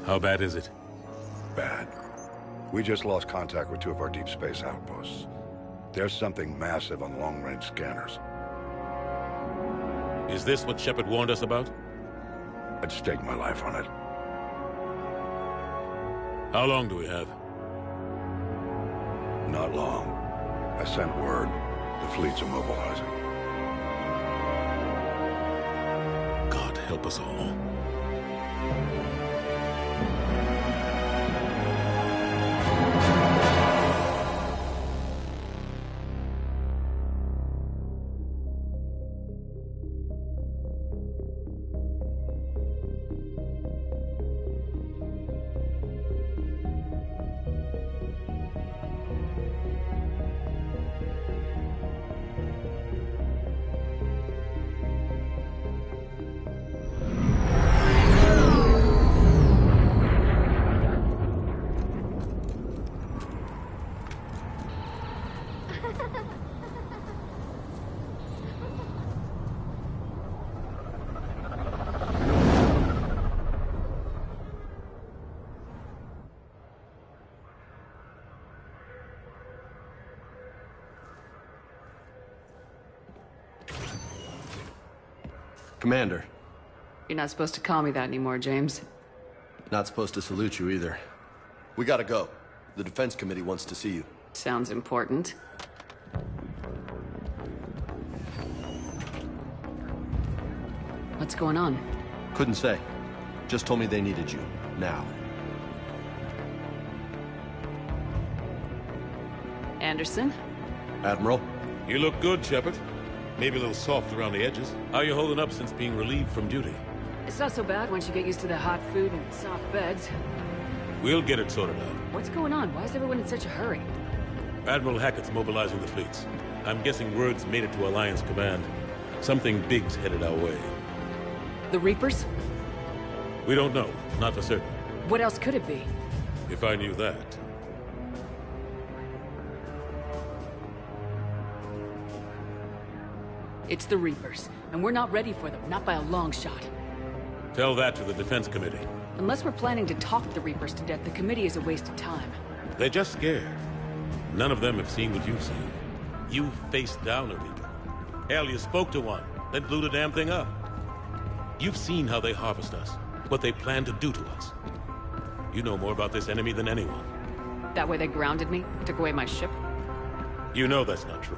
How bad is it? Bad. We just lost contact with two of our deep space outposts. There's something massive on long-range scanners. Is this what Shepard warned us about? I'd stake my life on it. How long do we have? Not long. I sent word. The fleet's immobilizing. God help us all. Commander. You're not supposed to call me that anymore, James. Not supposed to salute you either. We gotta go. The Defense Committee wants to see you. Sounds important. What's going on? Couldn't say. Just told me they needed you. Now. Anderson? Admiral? You look good, Shepard. Maybe a little soft around the edges. How are you holding up since being relieved from duty? It's not so bad once you get used to the hot food and soft beds. We'll get it sorted out. What's going on? Why is everyone in such a hurry? Admiral Hackett's mobilizing the fleets. I'm guessing word's made it to Alliance Command. Something big's headed our way. The Reapers? We don't know. Not for certain. What else could it be? If I knew that. It's the Reapers, and we're not ready for them, not by a long shot. Tell that to the Defense Committee. Unless we're planning to talk the Reapers to death, the committee is a waste of time. They're just scared. None of them have seen what you've seen. You faced down a Reaper. Hell, you spoke to one, then blew the damn thing up. You've seen how they harvest us, what they plan to do to us. You know more about this enemy than anyone. That way they grounded me, took away my ship? You know that's not true.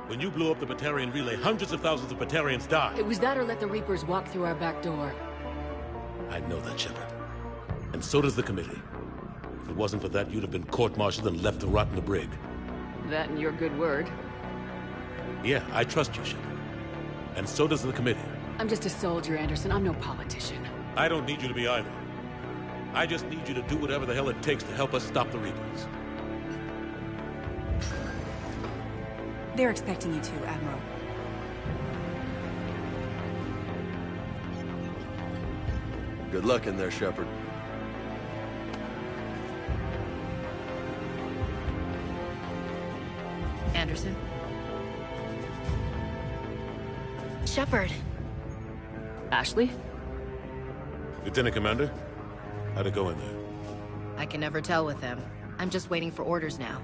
When you blew up the Batarian relay, hundreds of thousands of Batarians died. It was that or let the Reapers walk through our back door. I know that, Shepard. And so does the committee. If it wasn't for that, you'd have been court-martialed and left to rot in the brig. That and your good word. Yeah, I trust you, Shepard. And so does the committee. I'm just a soldier, Anderson. I'm no politician. I don't need you to be either. I just need you to do whatever the hell it takes to help us stop the Reapers. They're expecting you to, Admiral. Good luck in there, Shepard. Anderson? Shepard. Ashley? Lieutenant Commander, how'd it go in there? I can never tell with them. I'm just waiting for orders now.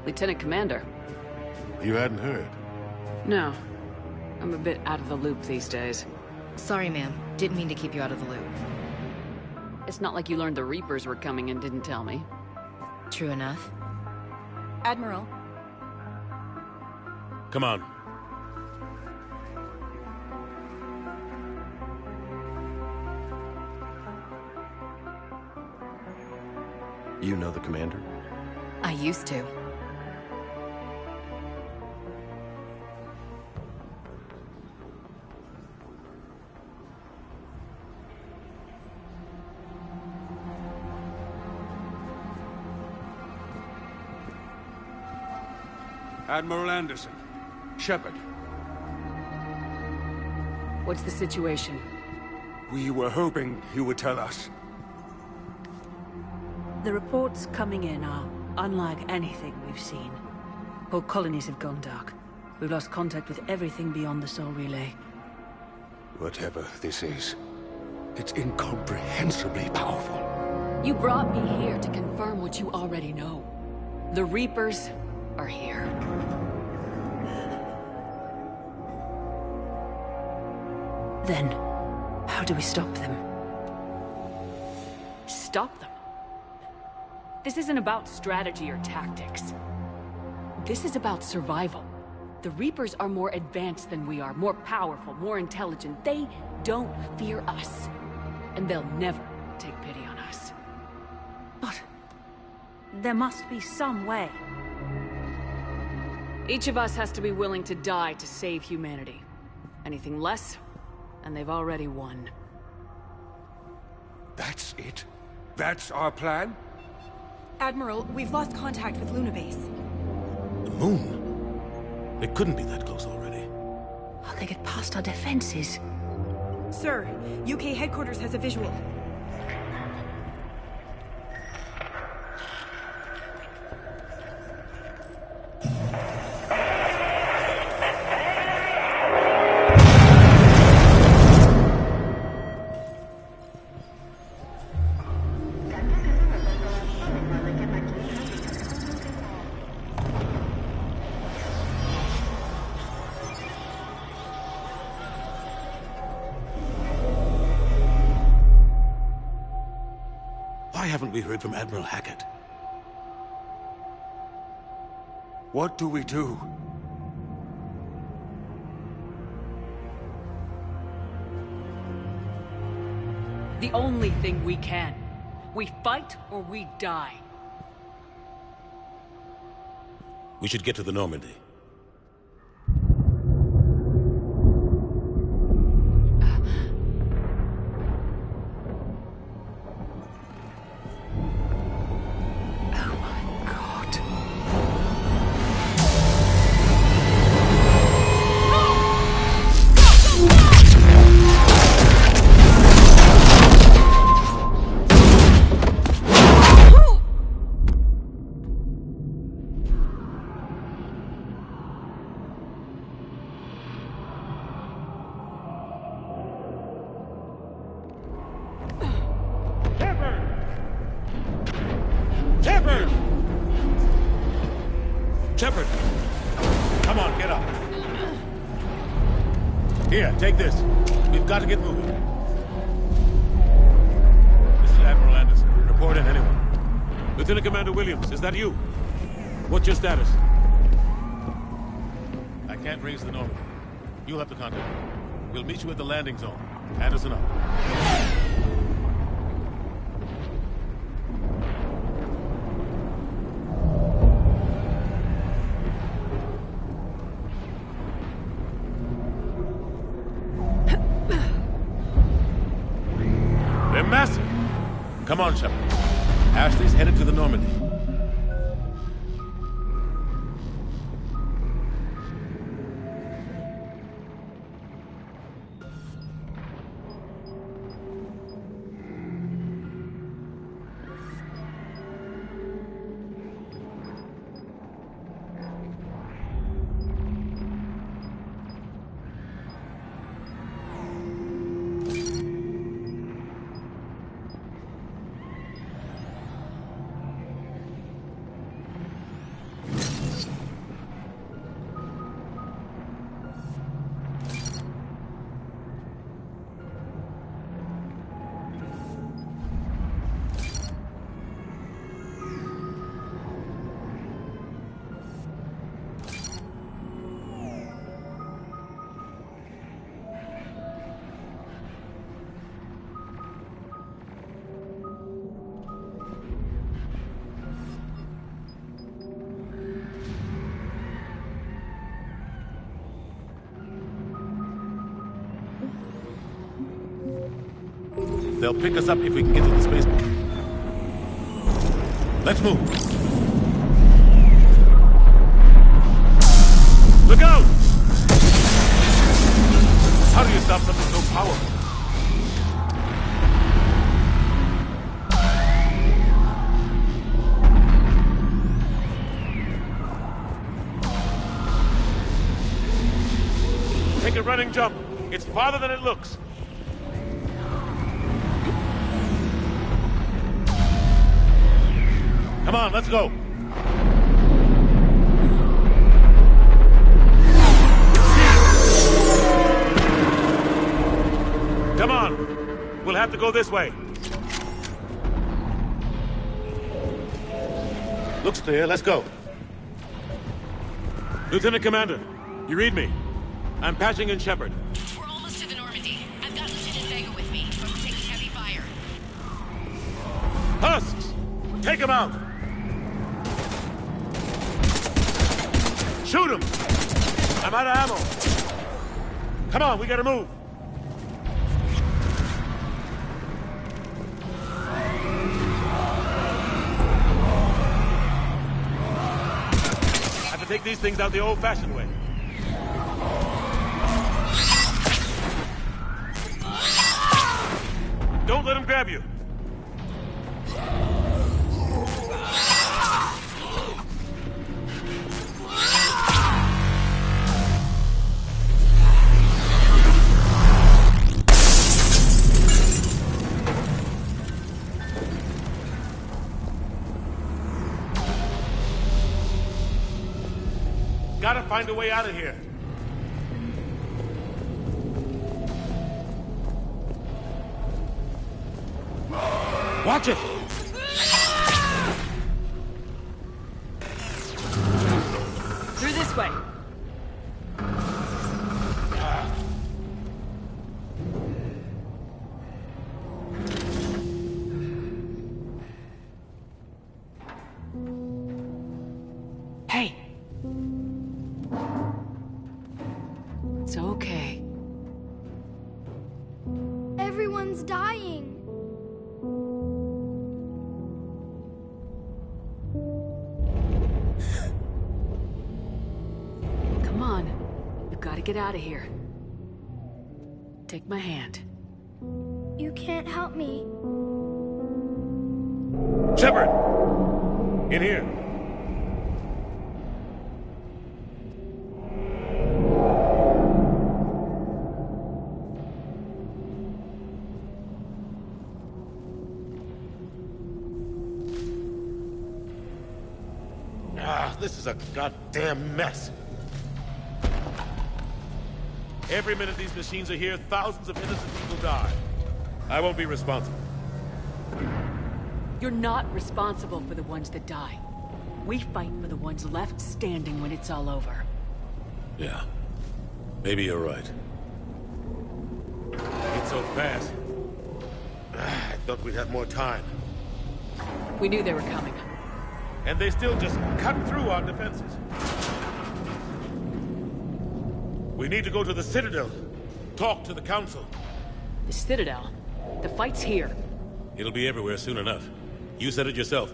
Lieutenant Commander? You hadn't heard? No. I'm a bit out of the loop these days. Sorry, ma'am. Didn't mean to keep you out of the loop. It's not like you learned the Reapers were coming and didn't tell me. True enough. Admiral. Come on. You know the commander? I used to. Admiral Anderson. Shepard. What's the situation? We were hoping you would tell us. The reports coming in are unlike anything we've seen. Whole colonies have gone dark. We've lost contact with everything beyond the Sol Relay. Whatever this is, It's incomprehensibly powerful. You brought me here to confirm what you already know. The Reapers are here. Then, how do we stop them? Stop them? This isn't about strategy or tactics. This is about survival. The Reapers are more advanced than we are, more powerful, more intelligent. They don't fear us. And they'll never take pity on us. But there must be some way. Each of us has to be willing to die to save humanity. Anything less, and they've already won. That's it? That's our plan? Admiral, we've lost contact with Luna Base. The moon? They couldn't be that close already. How they get past our defenses? Sir, UK headquarters has a visual. Why haven't we heard from Admiral Hackett? What do we do? The only thing we can. We fight or we die. We should get to the Normandy. Shepard! Come on, get up. Here, take this. We've got to get moving. This is Admiral Anderson. Report in, anyone. Lieutenant Commander Williams, is that you? What's your status? I can't raise the Normandy. You'll have to contact me. We'll meet you at the landing zone. Anderson up. Massive. Come on, Shepard. Ashley's headed to the Normandy. They'll pick us up if we can get to the spaceport. Let's move. Look out! How do you stop something so powerful? Take a running jump. It's farther than it looks. Come on, let's go. Come on. We'll have to go this way. Looks clear. Let's go. Lieutenant Commander, you read me? I'm patching in Shepard. We're almost to the Normandy. I've got Lieutenant Vega with me, but we're taking heavy fire. Husks! Take him out! Shoot him! I'm out of ammo. Come on, we gotta move. I have to take these things out the old-fashioned way. Don't let him grab you. Gotta find a way out of here. Watch it! Through this way. Hey. It's okay. Everyone's dying. Come on. We've got to get out of here. Take my hand. You can't help me. Shepard! In here. This is a goddamn mess. Every minute these machines are here, thousands of innocent people die. I won't be responsible. You're not responsible for the ones that die. We fight for the ones left standing when it's all over. Yeah. Maybe you're right. It's so fast. I thought we'd have more time. We knew they were coming. And they still just cut through our defenses. We need to go to the Citadel. Talk to the Council. The Citadel? The fight's here. It'll be everywhere soon enough. You said it yourself.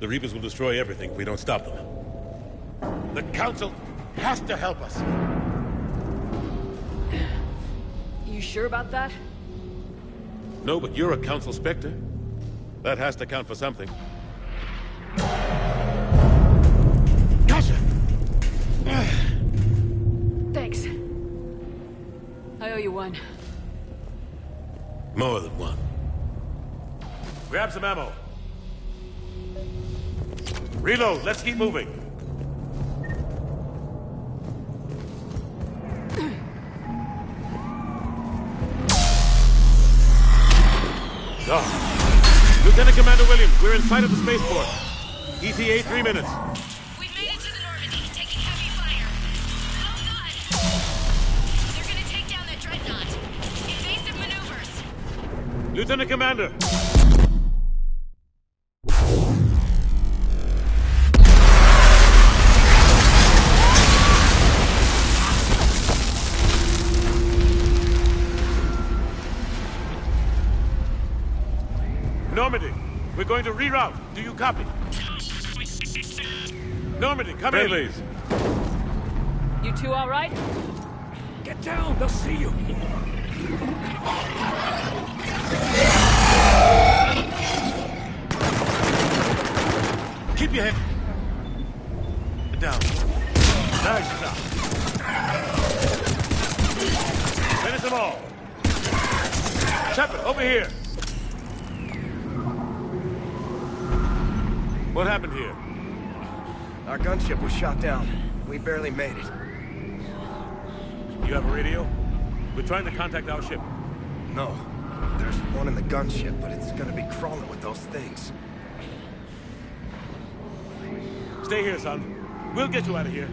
The Reapers will destroy everything if we don't stop them. The Council has to help us. You sure about that? No, but you're a Council Spectre. That has to count for something. Gotcha! Thanks. I owe you one. More than one. Grab some ammo. Reload. Let's keep moving. Lieutenant Commander Williams, we're in sight of the spaceport. ETA 3 minutes. We've made it to the Normandy, taking heavy fire. Oh God! They're gonna take down that dreadnought. Invasive maneuvers. Lieutenant Commander! Normandy, we're going to reroute. Do you copy? Normandy, come in, please. You two all right? Get down, they'll see you. Keep your head down. Nice shot. Finish them all. Shepard, over here. What happened here? Our gunship was shot down. We barely made it. You have a radio? We're trying to contact our ship. No. There's one in the gunship, but it's gonna be crawling with those things. Stay here, son. We'll get you out of here.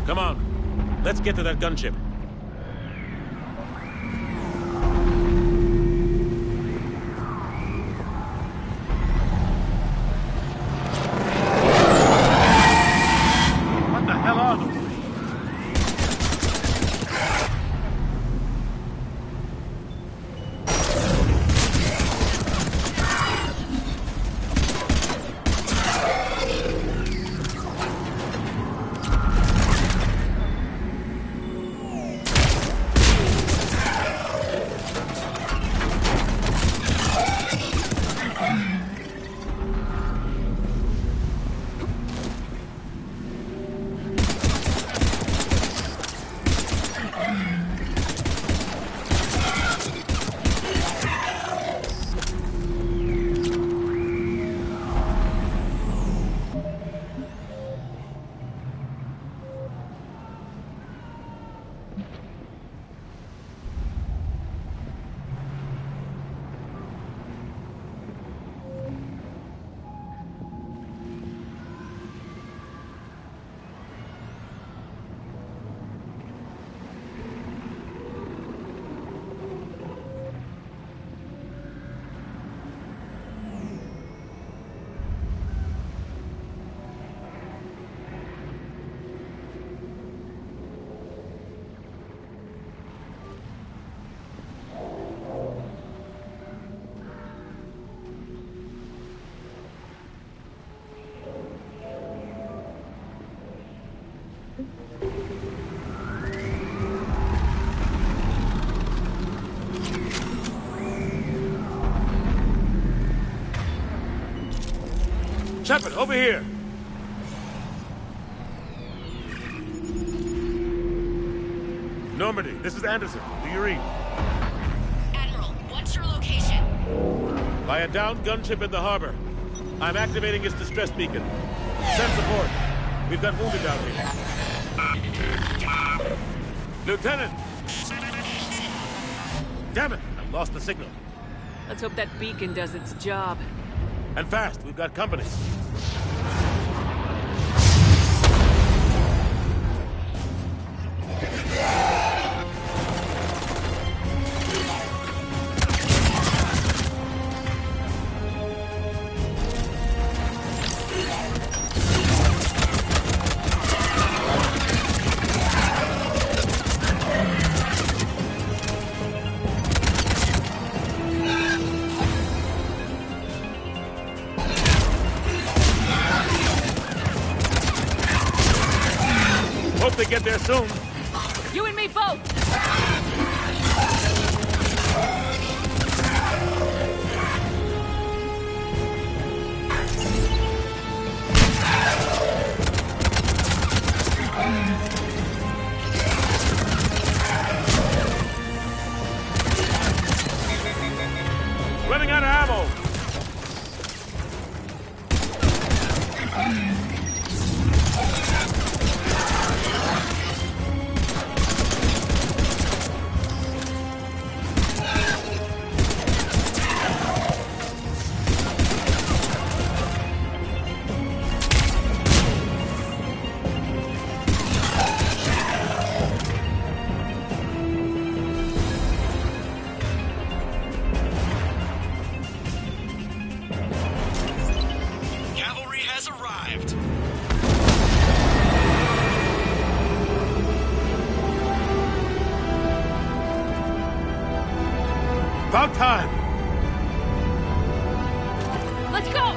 Come on. Let's get to that gunship. What the hell are those? Shepard, over here! Normandy, this is Anderson. Do you read? Admiral, what's your location? By a downed gunship in the harbor. I'm activating its distress beacon. Send support. We've got wounded down here. Lieutenant! Damn it! I've lost the signal. Let's hope that beacon does its job. And fast, we've got company. Hope they get there soon. You and me both! Running out of ammo. Cavalry has arrived. About time. Let's go!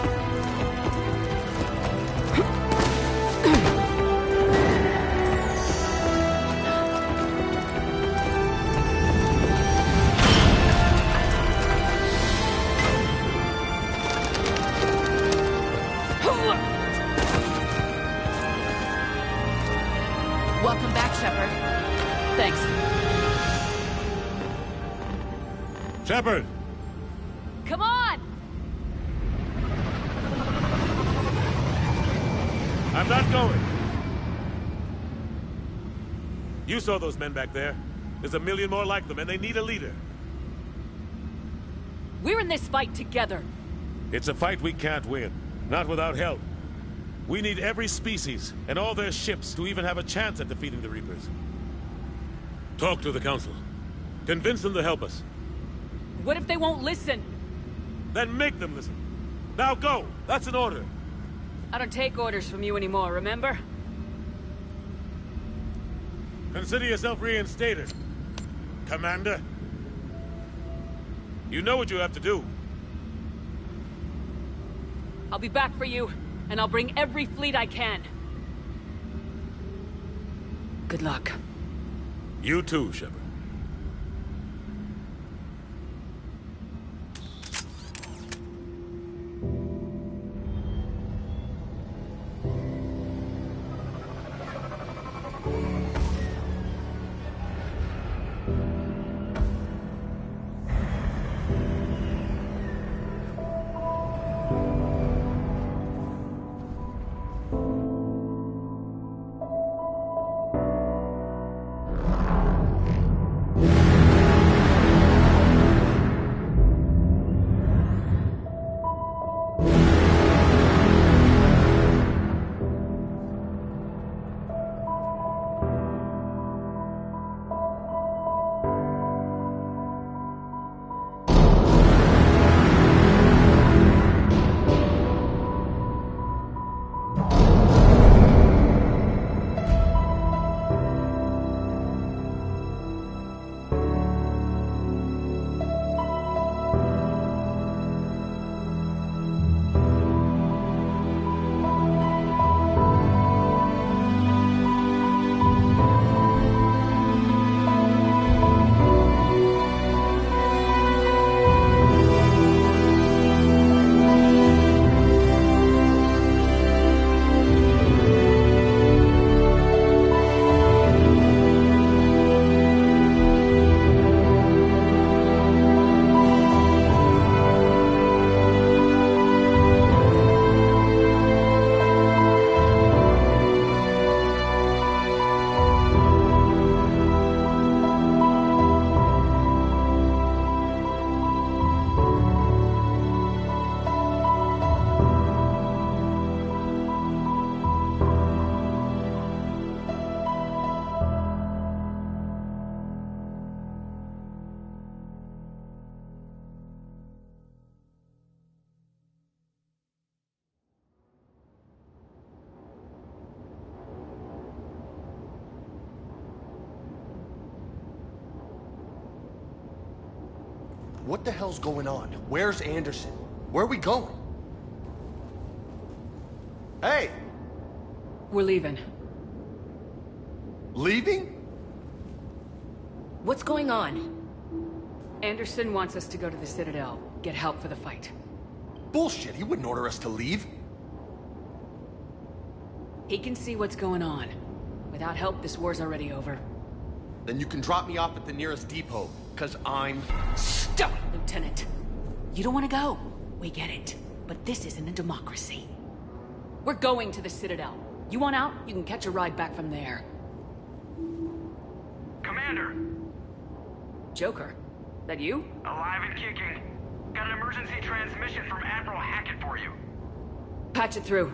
Welcome back, Shepard. Thanks. Shepard! Come on! I'm not going. You saw those men back there. There's a million more like them, and they need a leader. We're in this fight together. It's a fight we can't win. Not without help. We need every species, and all their ships, to even have a chance at defeating the Reapers. Talk to the Council. Convince them to help us. What if they won't listen? Then make them listen. Now go! That's an order. I don't take orders from you anymore, remember? Consider yourself reinstated, Commander. You know what you have to do. I'll be back for you, and I'll bring every fleet I can. Good luck. You too, Shepard. What the hell's going on? Where's Anderson? Where are we going? Hey! We're leaving. Leaving? What's going on? Anderson wants us to go to the Citadel, get help for the fight. Bullshit, he wouldn't order us to leave. He can see what's going on. Without help, this war's already over. Then you can drop me off at the nearest depot, because I'm... Stop it, Lieutenant! You don't want to go. We get it. But this isn't a democracy. We're going to the Citadel. You want out? You can catch a ride back from there. Commander! Joker? That you? Alive and kicking. Got an emergency transmission from Admiral Hackett for you. Patch it through.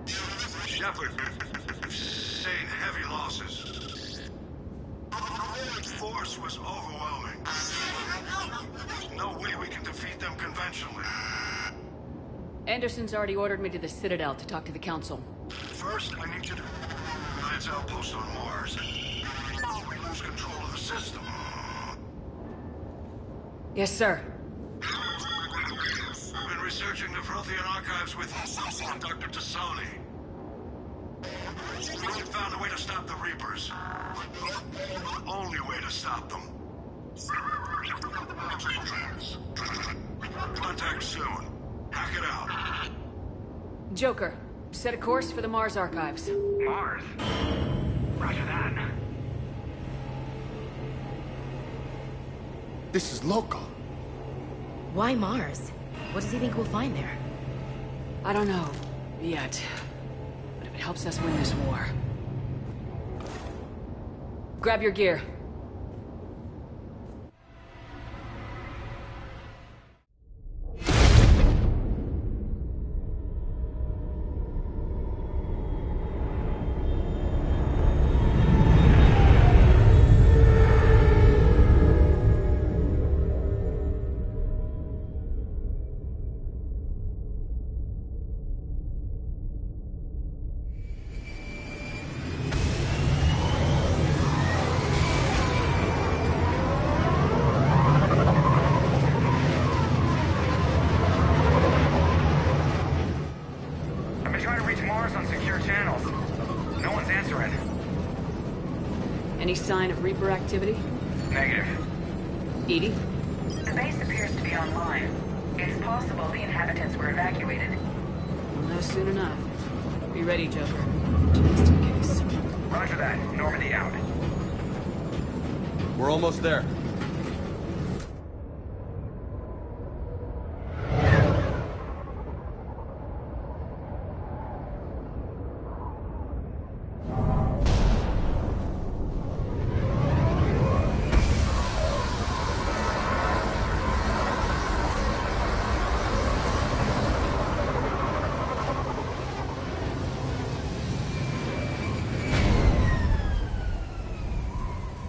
Shepard, sustained heavy losses. The force was overwhelming. There's no way we can defeat them conventionally. Anderson's already ordered me to the Citadel to talk to the Council. First, I need you to... Alliance outpost on Mars. We lose control of the system. Yes, sir. I've been researching the Prothean archives with Dr. Tassoni. We found a way to stop the Reapers. The only way to stop them. Contact soon. Hack it out. Joker, set a course for the Mars archives. Mars? Roger that. This is local. Why Mars? What does he think we'll find there? I don't know. Yet. But if it helps us win this war... Grab your gear. Any sign of Reaper activity? Negative. Edie? The base appears to be online. It's possible the inhabitants were evacuated. We'll know soon enough. Be ready, Joker. Just in case. Roger that. Normandy out. We're almost there.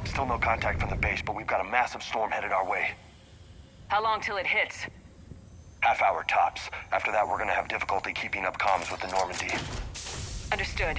Still no contact from the base, but we've got a massive storm headed our way. How long till it hits? Half hour tops. After that, we're gonna have difficulty keeping up comms with the Normandy. Understood.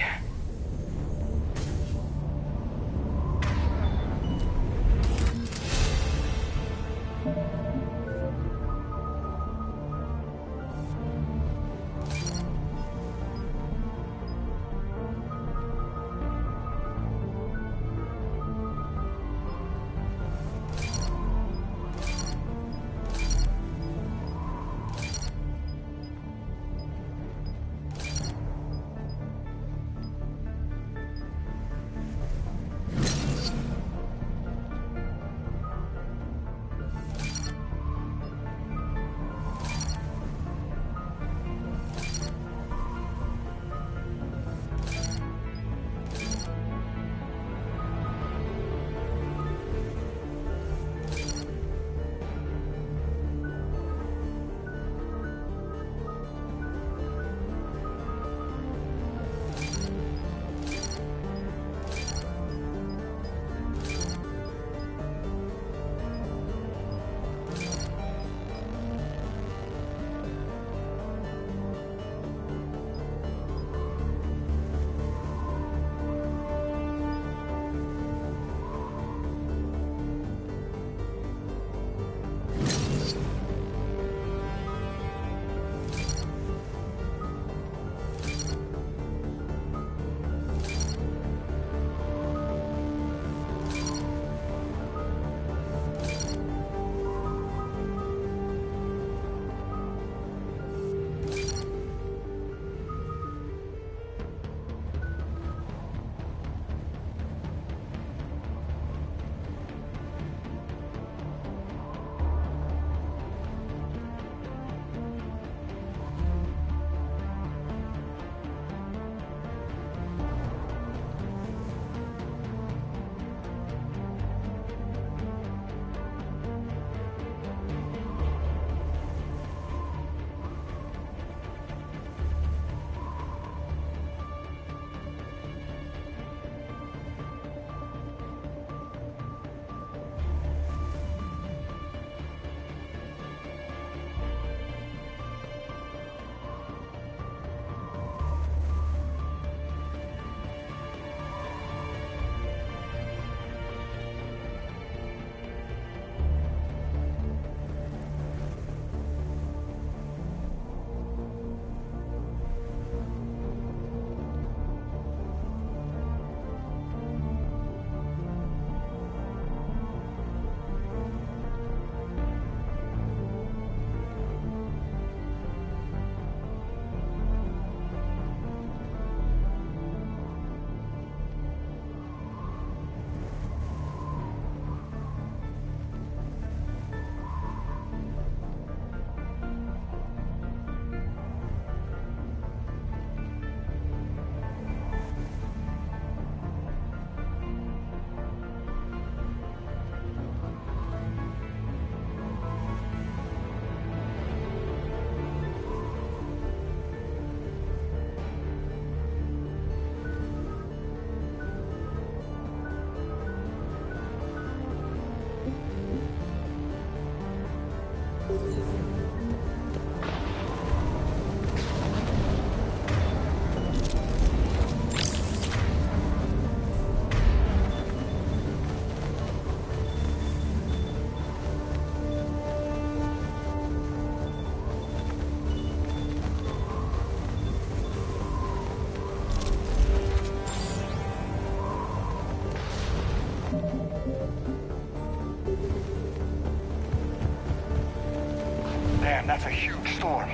a huge storm.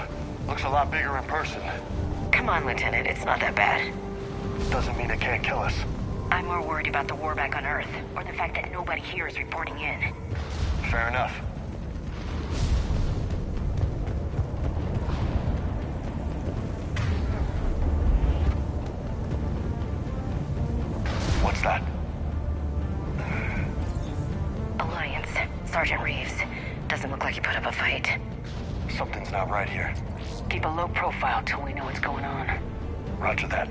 Looks a lot bigger in person. Come on, Lieutenant, it's not that bad. Doesn't mean it can't kill us. I'm more worried about the war back on Earth, or the fact that nobody here is reporting in. Fair enough. What's that? Alliance. Sergeant Reeves. Doesn't look like he put up a fight. Something's not right here. Keep a low profile till we know what's going on. Roger that.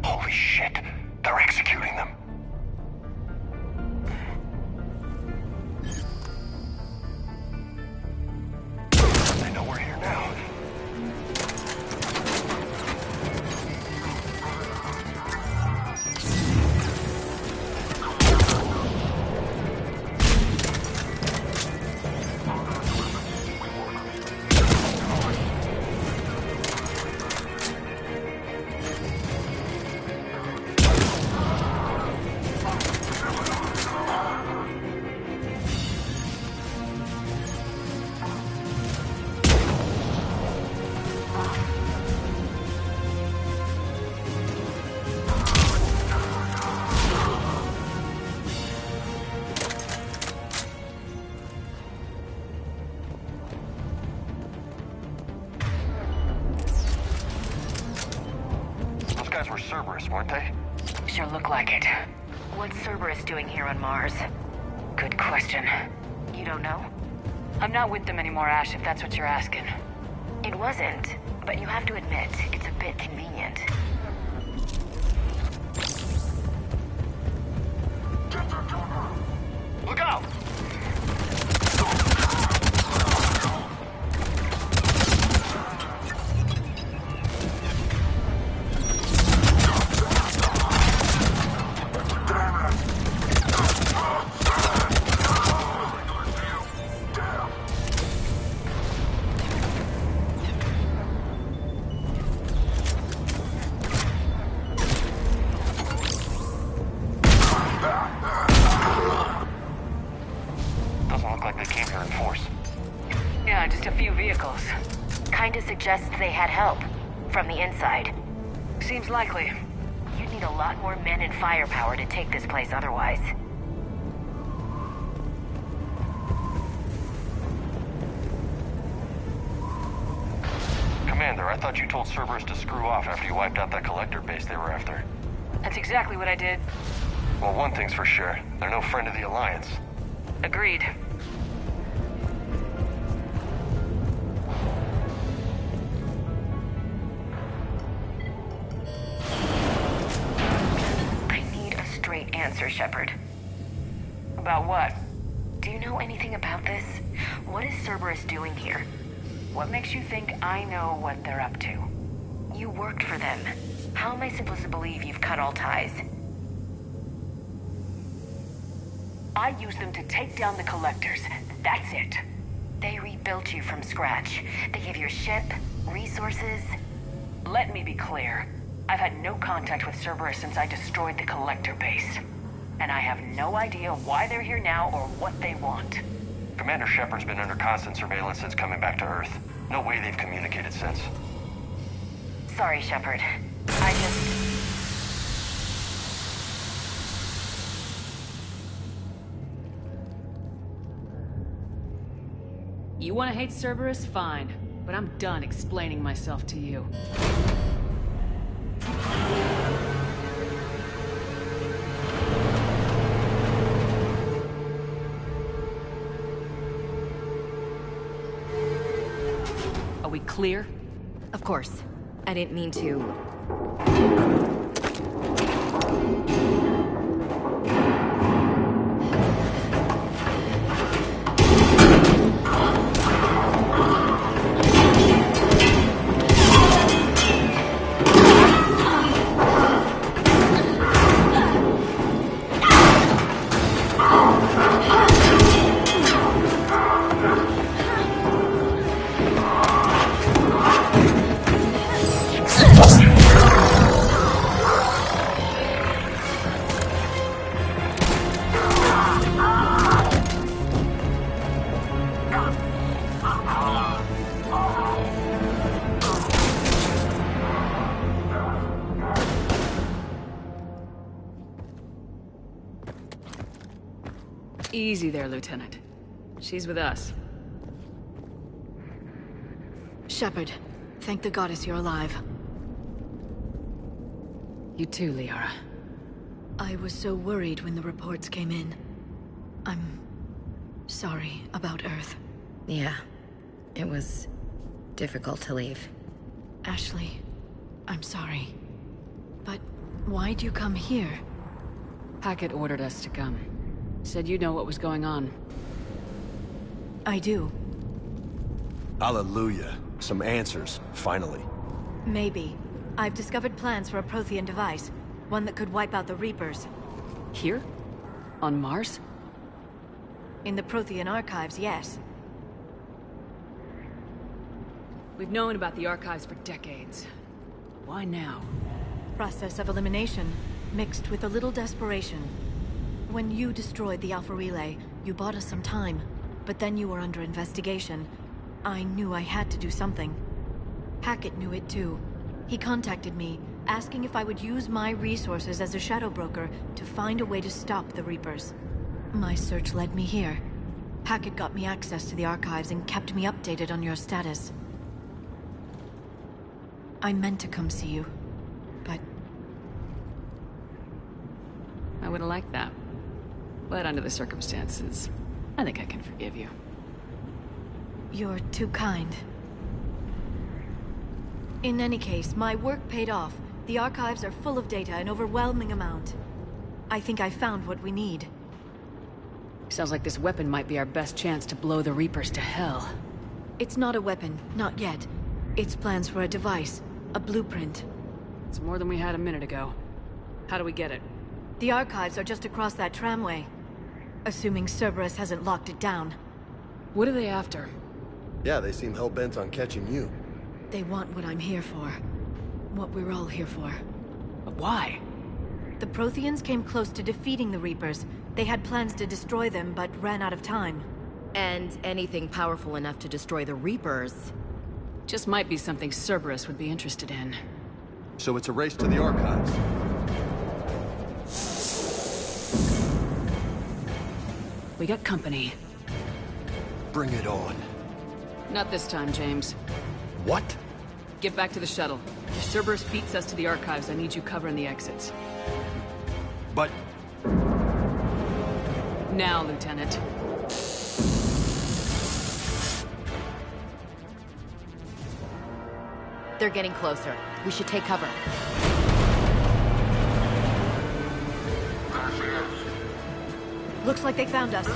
Holy shit! They're executing them! They know we're here now. Those guys were Cerberus, weren't they? Sure look like it. What's Cerberus doing here on Mars? Good question. You don't know? I'm not with them anymore, Ash, if that's what you're asking. It wasn't, but you have to admit, it's a bit convenient. Look out! Doesn't look like they came here in force. Yeah, just a few vehicles. Kinda suggests they had help. From the inside. Seems likely. You'd need a lot more men and firepower to take this place otherwise. Commander, I thought you told Cerberus to screw off after you wiped out that collector base they were after. That's exactly what I did. Well, one thing's for sure. They're no friend of the Alliance. Agreed. I need a straight answer, Shepard. About what? Do you know anything about this? What is Cerberus doing here? What makes you think I know what they're up to? You worked for them. How am I supposed to believe you've cut all ties? I used them to take down the collectors. That's it. They rebuilt you from scratch. They gave you a ship, resources. Let me be clear. I've had no contact with Cerberus since I destroyed the collector base. And I have no idea why they're here now or what they want. Commander Shepard's been under constant surveillance since coming back to Earth. No way they've communicated since. Sorry, Shepard. I just... You want to hate Cerberus? Fine. But I'm done explaining myself to you. we clear? Of course. I didn't mean to... Easy there, Lieutenant. She's with us. Shepard, thank the goddess you're alive. You too, Liara. I was so worried when the reports came in. I'm sorry about Earth. Yeah. It was difficult to leave. Ashley, I'm sorry. But why'd you come here? Hackett ordered us to come. Said you know what was going on. I do. Hallelujah. Some answers, finally. Maybe. I've discovered plans for a Prothean device. One that could wipe out the Reapers. Here? On Mars? In the Prothean archives, yes. We've known about the archives for decades. Why now? Process of elimination, mixed with a little desperation. When you destroyed the Alpha Relay, you bought us some time. But then you were under investigation. I knew I had to do something. Hackett knew it too. He contacted me, asking if I would use my resources as a shadow broker to find a way to stop the Reapers. My search led me here. Hackett got me access to the archives and kept me updated on your status. I meant to come see you, but... I would have liked that. But under the circumstances, I think I can forgive you. You're too kind. In any case, my work paid off. The archives are full of data, an overwhelming amount. I think I found what we need. Sounds like this weapon might be our best chance to blow the Reapers to hell. It's not a weapon, not yet. It's plans for a device, a blueprint. It's more than we had a minute ago. How do we get it? The archives are just across that tramway. Assuming Cerberus hasn't locked it down. What are they after? Yeah, they seem hell-bent on catching you. They want what I'm here for. What we're all here for. But why? The Protheans came close to defeating the Reapers. They had plans to destroy them, but ran out of time. And anything powerful enough to destroy the Reapers. Just might be something Cerberus would be interested in. So it's a race to the archives. We got company. Bring it on. Not this time, James. What? Get back to the shuttle. If Cerberus beats us to the archives, I need you covering the exits. But... Now, Lieutenant. They're getting closer. We should take cover. Looks like they found us.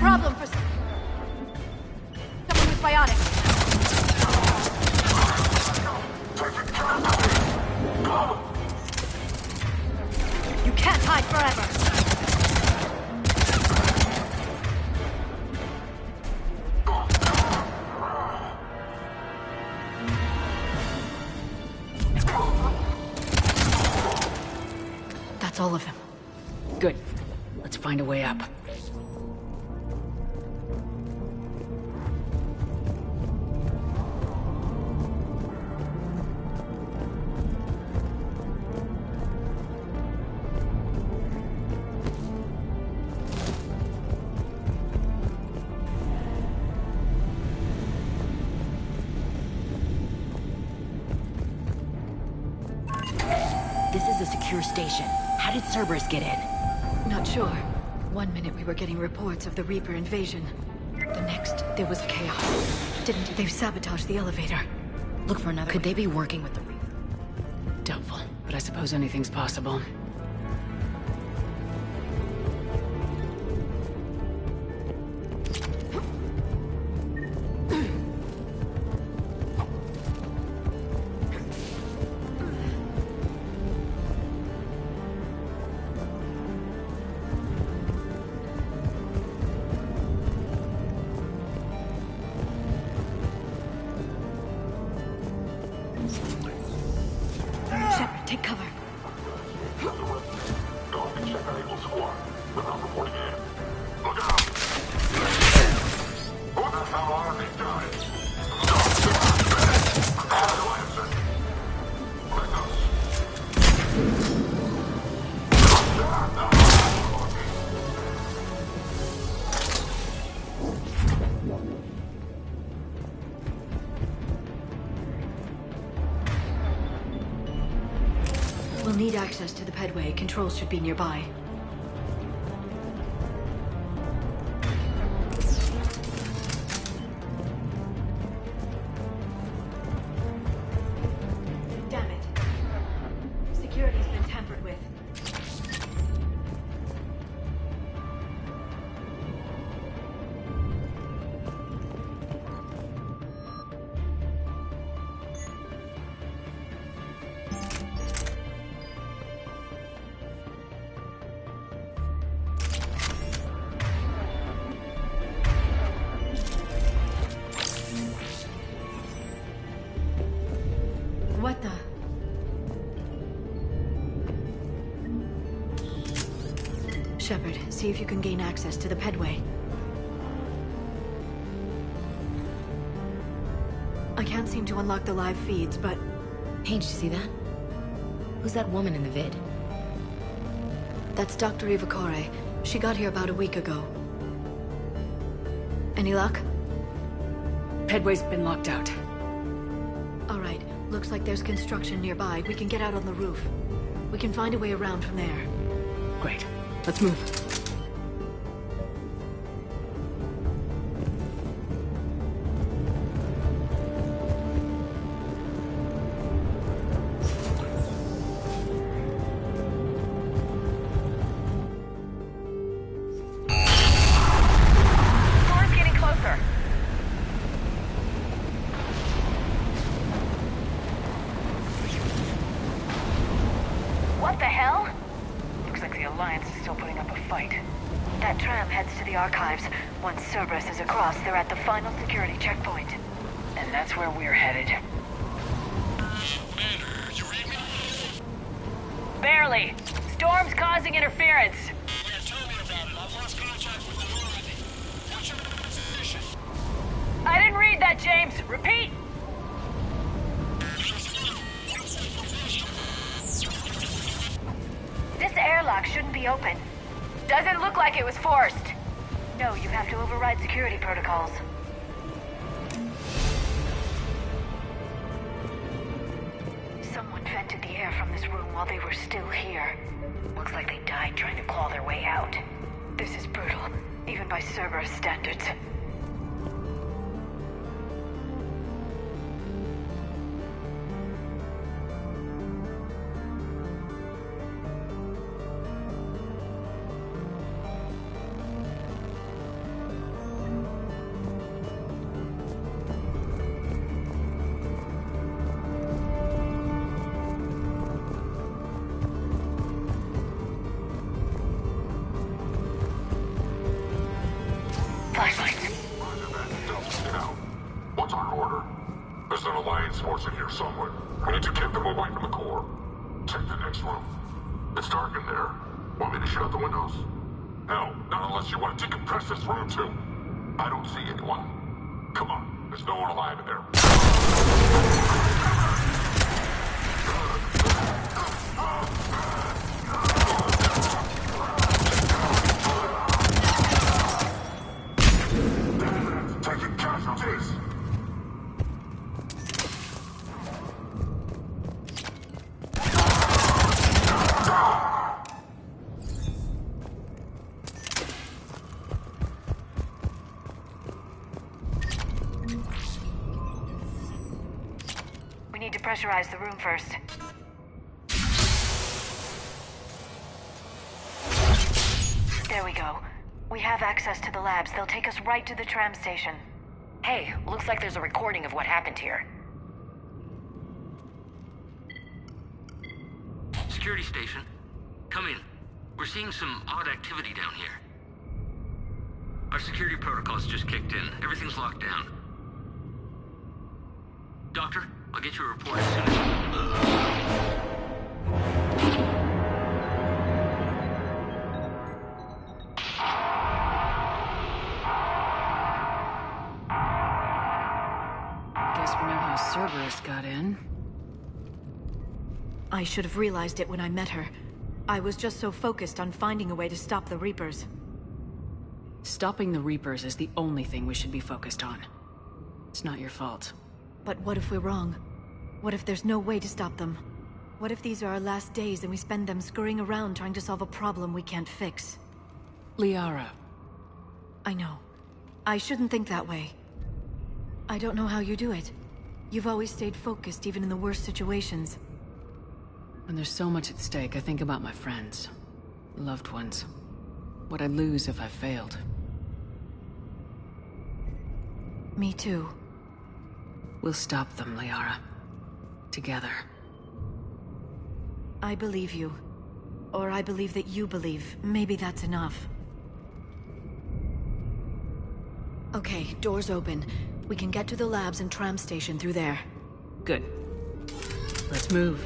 problem for someone with biotics. You can't hide forever. That's all of them. Good. Let's find a way up. This is a secure station. How did Cerberus get in? Not sure. One minute we were getting reports of the Reaper invasion. The next, there was chaos. Didn't they sabotage the elevator? Look for another. Could they be working with the Reaper? Doubtful, but I suppose anything's possible. Shepard, take cover. We'll need access to the pedway. Controls should be nearby. Damn it. Security's been tampered with. What the? Shepard, see if you can gain access to the pedway. I can't seem to unlock the live feeds, but... Hey, did you see that? Who's that woman in the vid? That's Dr. Ivakore. She got here about a week ago. Any luck? Pedway's been locked out. All right. Looks like there's construction nearby. We can get out on the roof. We can find a way around from there. Great. Let's move. Storm's getting closer. What the hell? Looks like the Alliance is still putting up a fight. That tram heads to the archives. Once Cerberus is across, they're at the final security checkpoint. And that's where we're headed. Commander, you read me? Barely. Storm's causing interference. Yeah, tell me about it. I've lost contact with the Normandy. What's your position? I didn't read that, James. Repeat. This airlock shouldn't be open. Doesn't look like it was forced. No, you have to override security protocols. Someone vented the air from this room while they were still here. Looks like they died trying to claw their way out. This is brutal, even by Cerberus standards. order. There's an Alliance force in here somewhere. We need to keep them away from the core. Check the next room. It's dark in there. Want me to shut the windows? No, not unless you want to decompress this room too. I don't see anyone. Come on, there's no one alive in there. Taking casualties! We need to pressurize the room first. There we go. We have access to the labs. They'll take us right to the tram station. Hey, looks like there's a recording of what happened here. Security station. Come in. We're seeing some odd activity down here. Our security protocols just kicked in. Everything's locked down. Doctor, I'll get you a report as soon as... Guess we know how Cerberus got in. I should have realized it when I met her. I was just so focused on finding a way to stop the Reapers. Stopping the Reapers is the only thing we should be focused on. It's not your fault. But what if we're wrong? What if there's no way to stop them? What if these are our last days and we spend them scurrying around trying to solve a problem we can't fix? Liara. I know. I shouldn't think that way. I don't know how you do it. You've always stayed focused even in the worst situations. When there's so much at stake, I think about my friends. Loved ones. What I'd lose if I failed. Me too. We'll stop them, Liara. Together. I believe you. Or I believe that you believe. Maybe that's enough. Okay, doors open. We can get to the labs and tram station through there. Good. Let's move.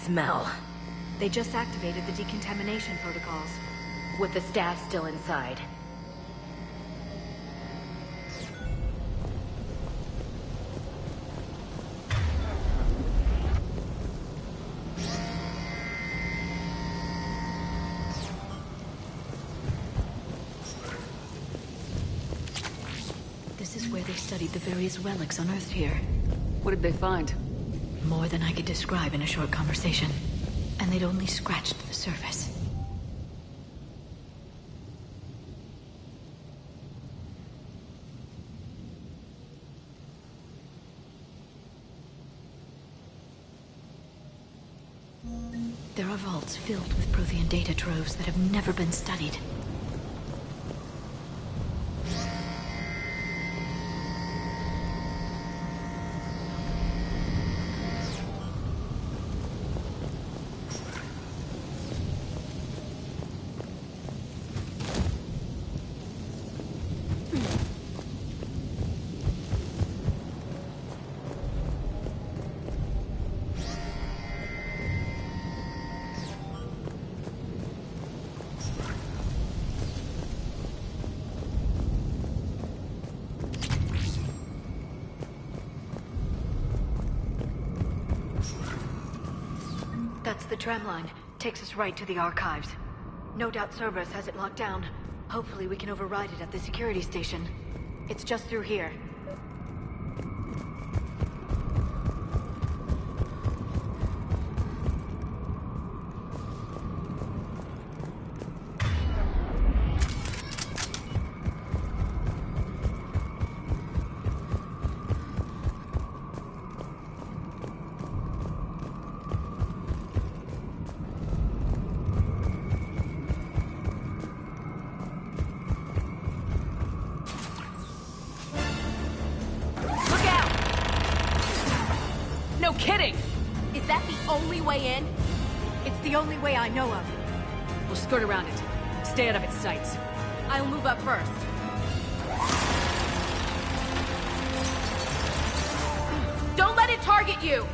smell. They just activated the decontamination protocols. With the staff still inside. This is where they studied the various relics unearthed here. What did they find? More than I could describe in a short conversation. And they'd only scratched the surface. There are vaults filled with Prothean data troves that have never been studied. That's the tram line. Takes us right to the archives. No doubt Cerberus has it locked down. Hopefully we can override it at the security station. It's just through here. No kidding! Is that the only way in? It's the only way I know of. We'll skirt around it. Stay out of its sights. I'll move up first. Don't let it target you!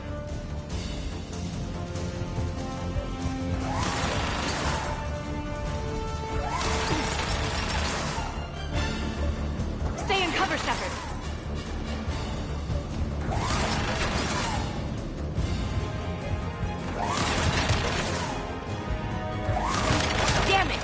Stay in cover, Shepard. Damn it!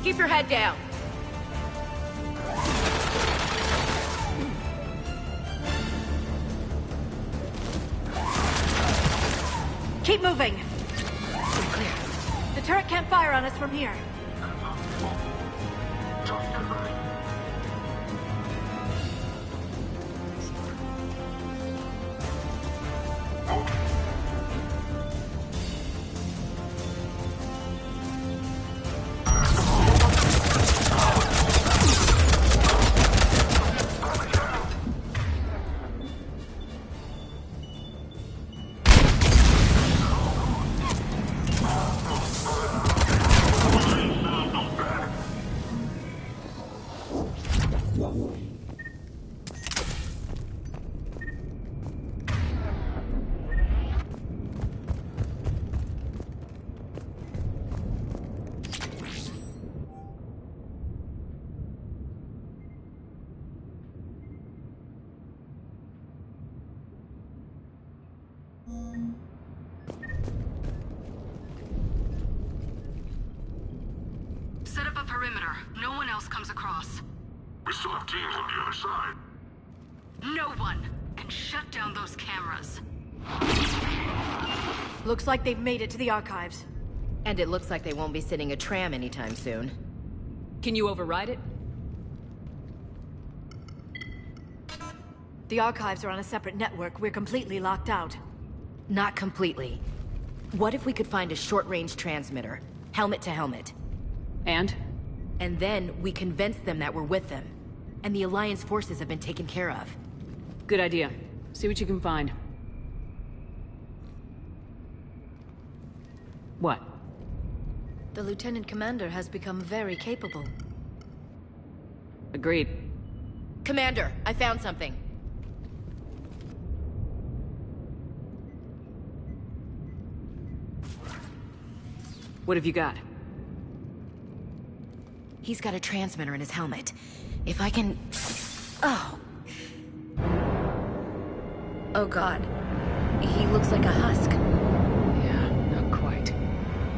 Keep your head down. Keep moving. We're clear. The turret can't fire on us from here. Set up a perimeter. No one else comes across. We still have teams on the other side. No one! And shut down those cameras. Looks like they've made it to the archives. And it looks like they won't be sitting a tram anytime soon. Can you override it? The archives are on a separate network. We're completely locked out. Not completely. What if we could find a short-range transmitter? Helmet to helmet. And? And then we convince them that we're with them. And the Alliance forces have been taken care of. Good idea. See what you can find. What? The Lieutenant Commander has become very capable. Agreed. Commander, I found something. What have you got? He's got a transmitter in his helmet. If I can... Oh. Oh god. He looks like a husk. Yeah, not quite.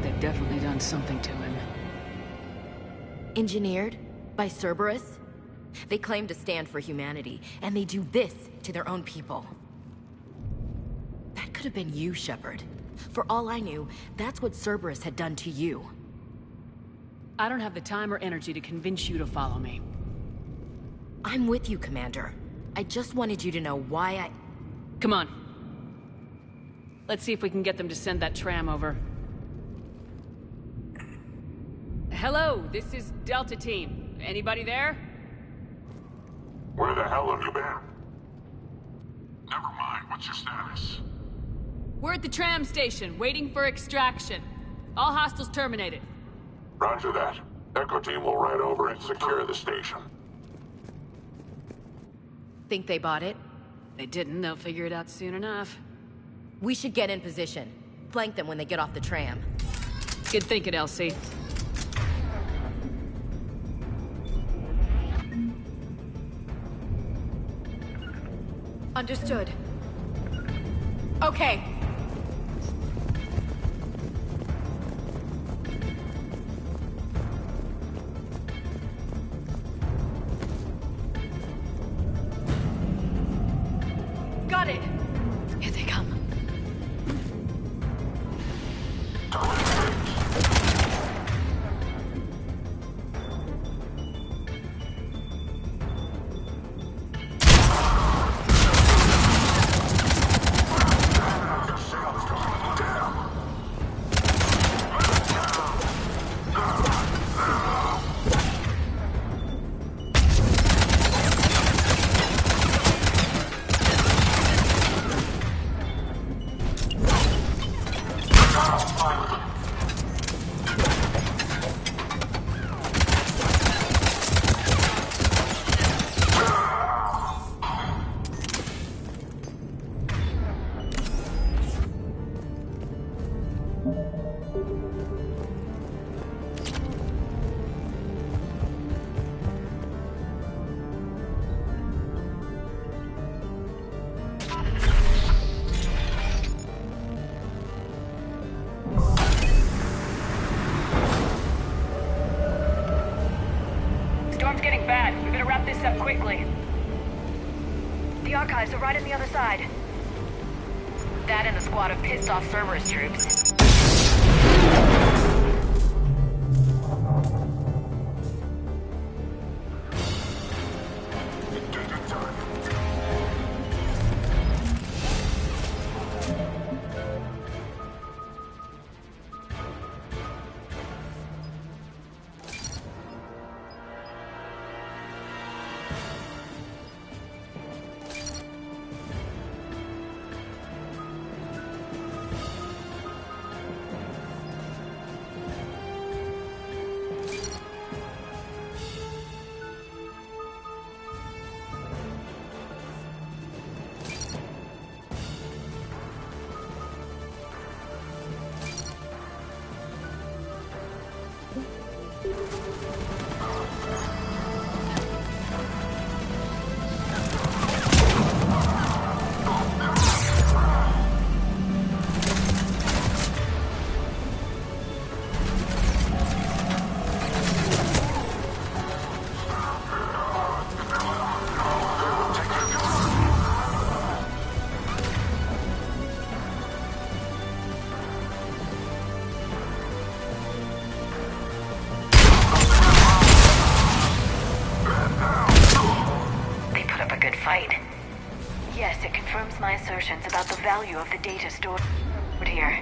They've definitely done something to him. Engineered by Cerberus? They claim to stand for humanity, and they do this to their own people. That could have been you, Shepard. For all I knew, that's what Cerberus had done to you. I don't have the time or energy to convince you to follow me. I'm with you, Commander. I just wanted you to know why I... Come on. Let's see if we can get them to send that tram over. Hello, this is Delta Team. Anybody there? Where the hell have you been? Never mind, what's your status? We're at the tram station, waiting for extraction. All hostiles terminated. Roger that. Echo Team will ride over and secure the station. Think they bought it? They didn't, they'll figure it out soon enough. We should get in position. Flank them when they get off the tram. Good thinking, Elsie. Understood. Okay. Got it. Here they come. The archives are right on the other side. That and a squad of pissed-off Cerberus troops. Yes, it confirms my assertions about the value of the data stored here.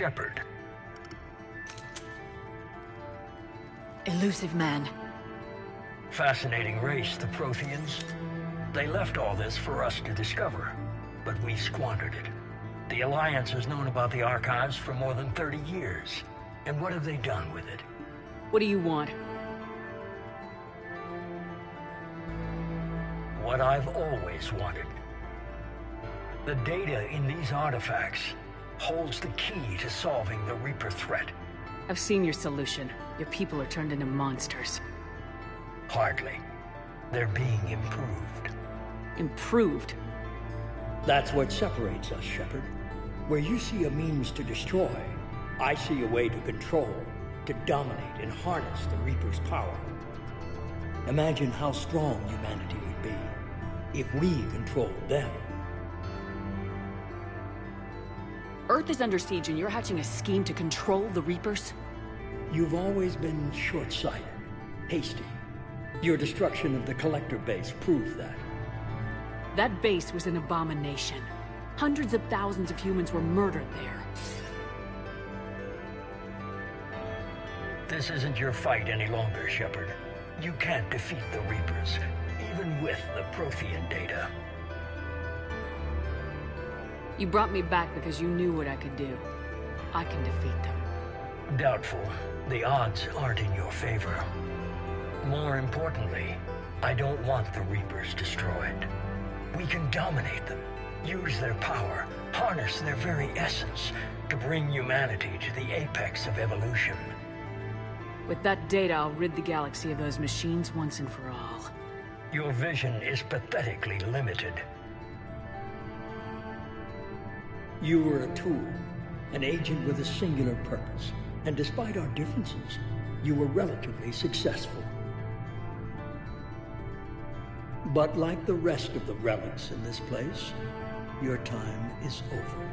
Shepard. Elusive man. Fascinating race, the Protheans. They left all this for us to discover, but we squandered it. The Alliance has known about the archives for more than 30 years. And what have they done with it? What do you want? What I've always wanted. The data in these artifacts holds the key to solving the Reaper threat. I've seen your solution. Your people are turned into monsters. Hardly. They're being improved. Improved? That's what separates us, Shepard. Where you see a means to destroy, I see a way to control, to dominate and harness the Reaper's power. Imagine how strong humanity would be if we controlled them. Earth is under siege and you're hatching a scheme to control the Reapers? You've always been short-sighted, hasty. Your destruction of the Collector base proved that. That base was an abomination. Hundreds of thousands of humans were murdered there. This isn't your fight any longer, Shepard. You can't defeat the Reapers, even with the Prothean data. You brought me back because you knew what I could do. I can defeat them. Doubtful. The odds aren't in your favor. More importantly, I don't want the Reapers destroyed. We can dominate them, use their power, harness their very essence to bring humanity to the apex of evolution. With that data, I'll rid the galaxy of those machines once and for all. Your vision is pathetically limited. You were a tool, an agent with a singular purpose, and despite our differences, you were relatively successful. But like the rest of the relics in this place, your time is over.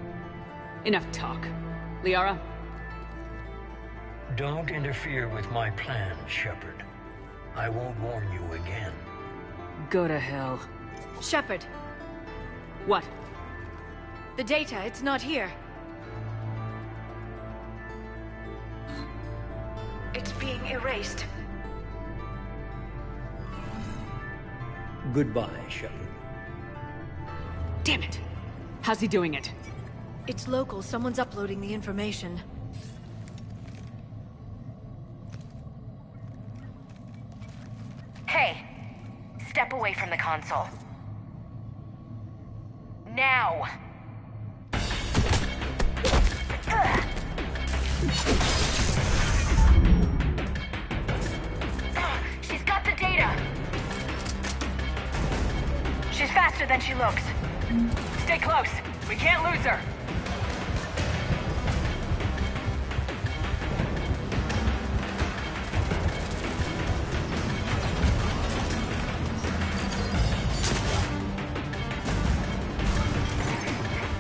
Enough talk. Liara? Don't interfere with my plan, Shepard. I won't warn you again. Go to hell. Shepard. What? The data, it's not here. It's being erased. Goodbye, Shepard. Damn it! How's he doing it? It's local. Someone's uploading the information. Hey, step away from the console. Now! She's got the data! She's faster than she looks. Stay close. We can't lose her.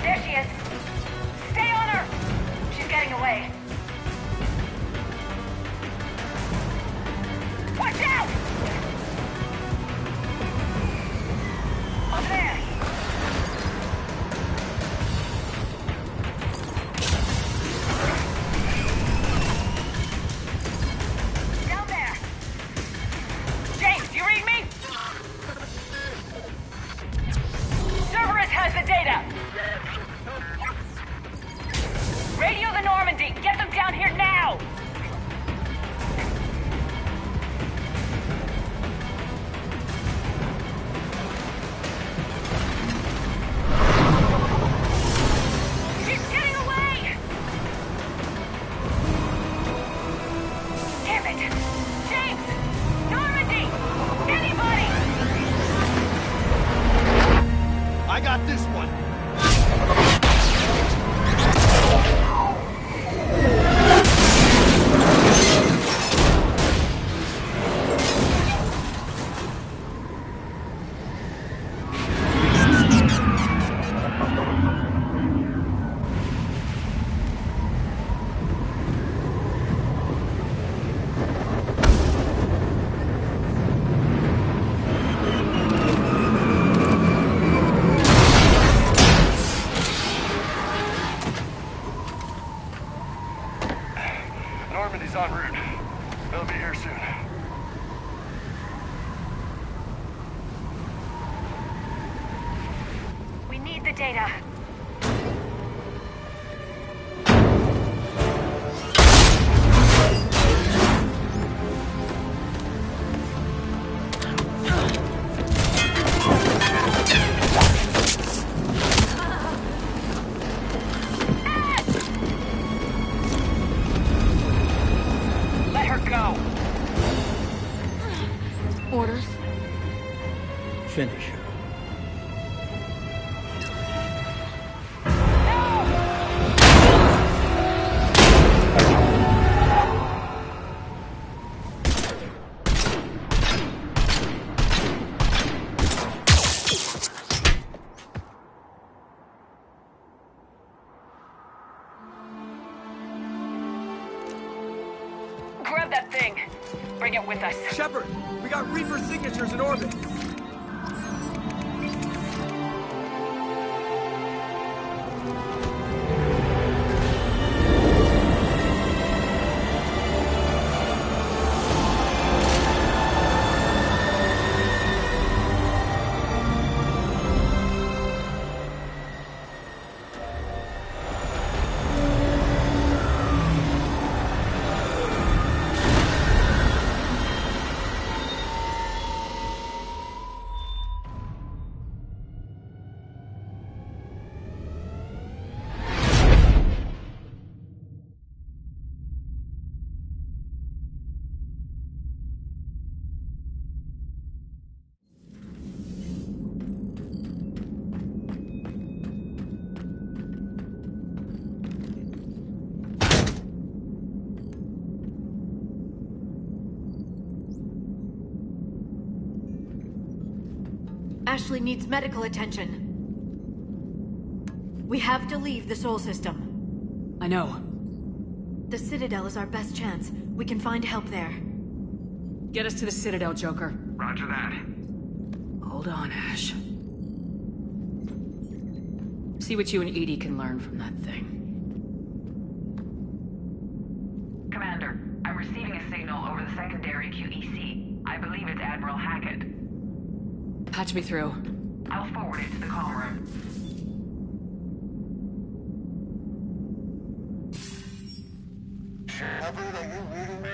There she is. Stay on her! She's getting away. Watch out! Up there! data. Let her go! Orders? Finish her. Grab that thing. Bring it with us. Shepard, we got Reaper signatures in orbit. Ashley needs medical attention. We have to leave the Sol system. I know. The Citadel is our best chance. We can find help there. Get us to the Citadel, Joker. Roger that. Hold on, Ash. See what you and Edie can learn from that thing. Commander, I'm receiving a signal over the secondary QEC. I believe it's Admiral Hackett. Patch me through. I'll forward it to the comm room. Shepard, are you reading me?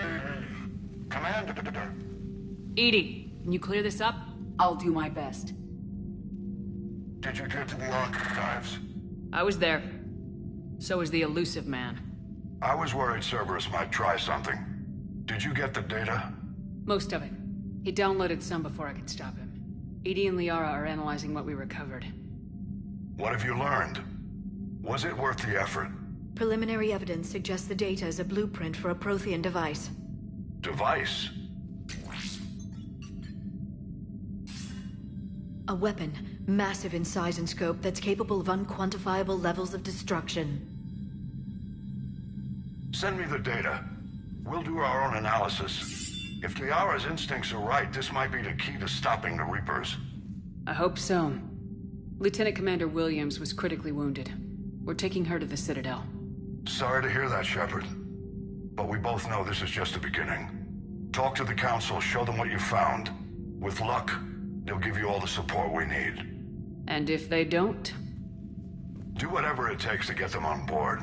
Commander. Edie, can you clear this up? I'll do my best. Did you get to the archives? I was there. So was the elusive man. I was worried Cerberus might try something. Did you get the data? Most of it. He downloaded some before I could stop him. Edie and Liara are analyzing what we recovered. What have you learned? Was it worth the effort? Preliminary evidence suggests the data is a blueprint for a Prothean device. Device? A weapon, massive in size and scope, that's capable of unquantifiable levels of destruction. Send me the data. We'll do our own analysis. If Liara's instincts are right, this might be the key to stopping the Reapers. I hope so. Lieutenant Commander Williams was critically wounded. We're taking her to the Citadel. Sorry to hear that, Shepard. But we both know this is just the beginning. Talk to the Council, show them what you found. With luck, they'll give you all the support we need. And if they don't? Do whatever it takes to get them on board.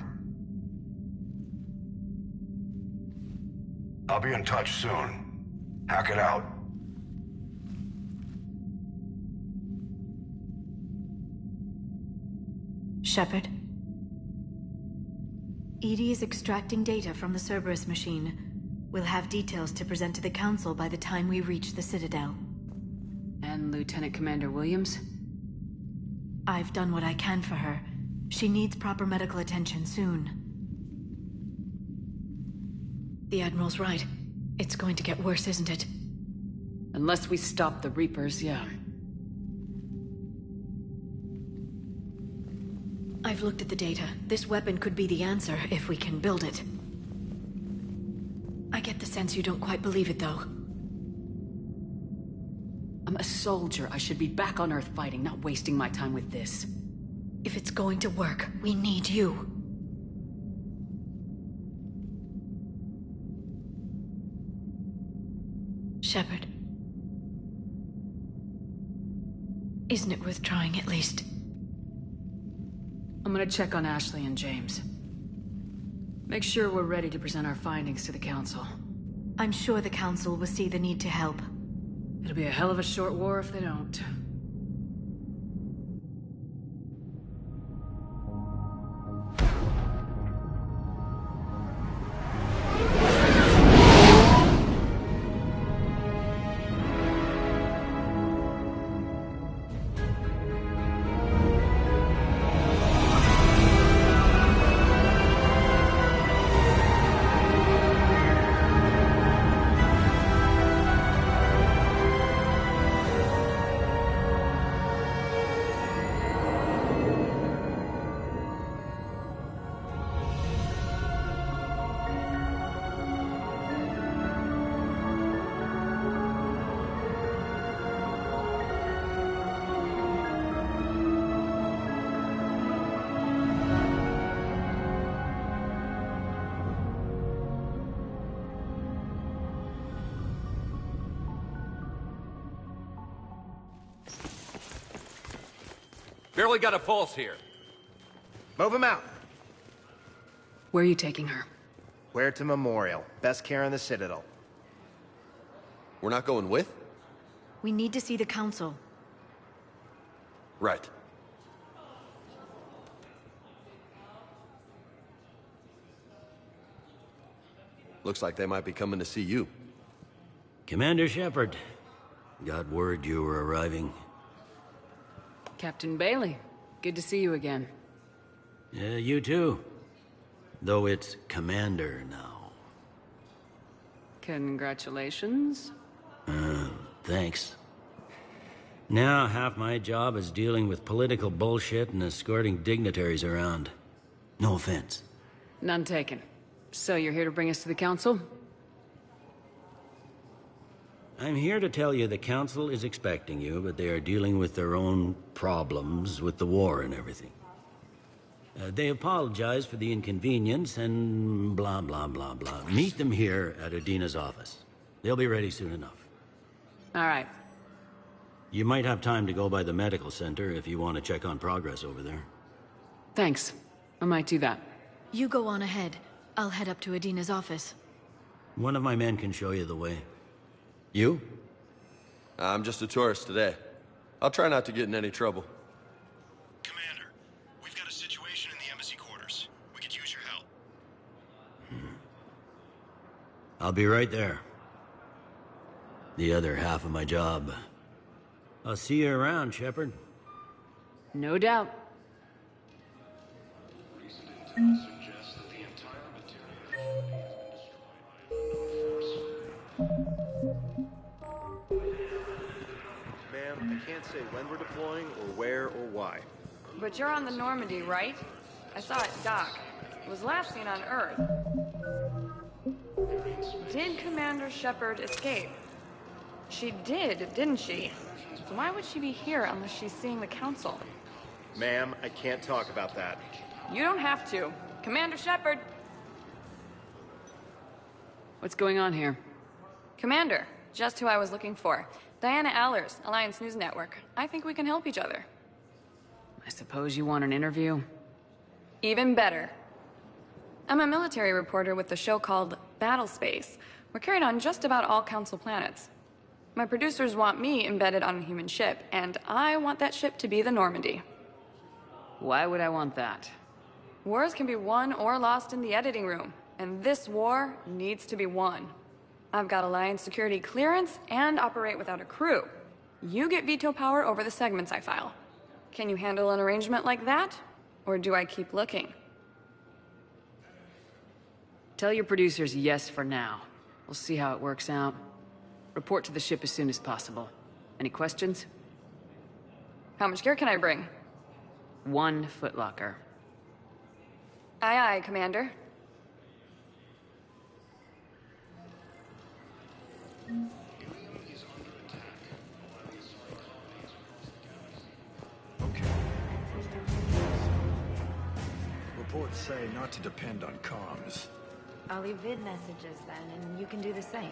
I'll be in touch soon. Hack it out. Shepard? Edie is extracting data from the Cerberus machine. We'll have details to present to the Council by the time we reach the Citadel. And Lieutenant Commander Williams? I've done what I can for her. She needs proper medical attention soon. The Admiral's right. It's going to get worse, isn't it? Unless we stop the Reapers, yeah. I've looked at the data. This weapon could be the answer if we can build it. I get the sense you don't quite believe it, though. I'm a soldier. I should be back on Earth fighting, not wasting my time with this. If it's going to work, we need you. Shepard. Isn't it worth trying at least? I'm gonna check on Ashley and James. Make sure we're ready to present our findings to the Council. I'm sure the Council will see the need to help. It'll be a hell of a short war if they don't. Barely got a pulse here. Move him out. Where are you taking her? Huerta Memorial. Best care in the Citadel. We're not going with? We need to see the Council. Right. Looks like they might be coming to see you. Commander Shepard. Got word you were arriving. Captain Bailey, good to see you again. Yeah, you too. Though it's Commander now. Congratulations. Thanks. Now half my job is dealing with political bullshit and escorting dignitaries around. No offense. None taken. So you're here to bring us to the Council? I'm here to tell you the Council is expecting you, but they are dealing with their own problems with the war and everything. They apologize for the inconvenience and blah, blah, blah, blah. Meet them here at Adina's office. They'll be ready soon enough. All right. You might have time to go by the medical center if you want to check on progress over there. Thanks. I might do that. You go on ahead. I'll head up to Adina's office. One of my men can show you the way. You? I'm just a tourist today. I'll try not to get in any trouble. Commander, we've got a situation in the embassy quarters. We could use your help. I'll be right there. The other half of my job. I'll see you around, Shepard. No doubt. Ma'am, I can't say when we're deploying or where or why. But you're on the Normandy, right? I saw it dock. It was last seen on Earth. Did Commander Shepard escape? She did, didn't she? So why would she be here unless she's seeing the Council? Ma'am, I can't talk about that. You don't have to. Commander Shepard! What's going on here? Commander, just who I was looking for. Diana Allers, Alliance News Network. I think we can help each other. I suppose you want an interview? Even better. I'm a military reporter with the show called Battle Space. We're carried on just about all Council planets. My producers want me embedded on a human ship, and I want that ship to be the Normandy. Why would I want that? Wars can be won or lost in the editing room, and this war needs to be won. I've got Alliance security clearance and operate without a crew. You get veto power over the segments I file. Can you handle an arrangement like that? Or do I keep looking? Tell your producers yes for now. We'll see how it works out. Report to the ship as soon as possible. Any questions? How much gear can I bring? 1 footlocker. Aye, aye, Commander. Reports say not to depend on comms. I'll leave vid messages then, and you can do the same.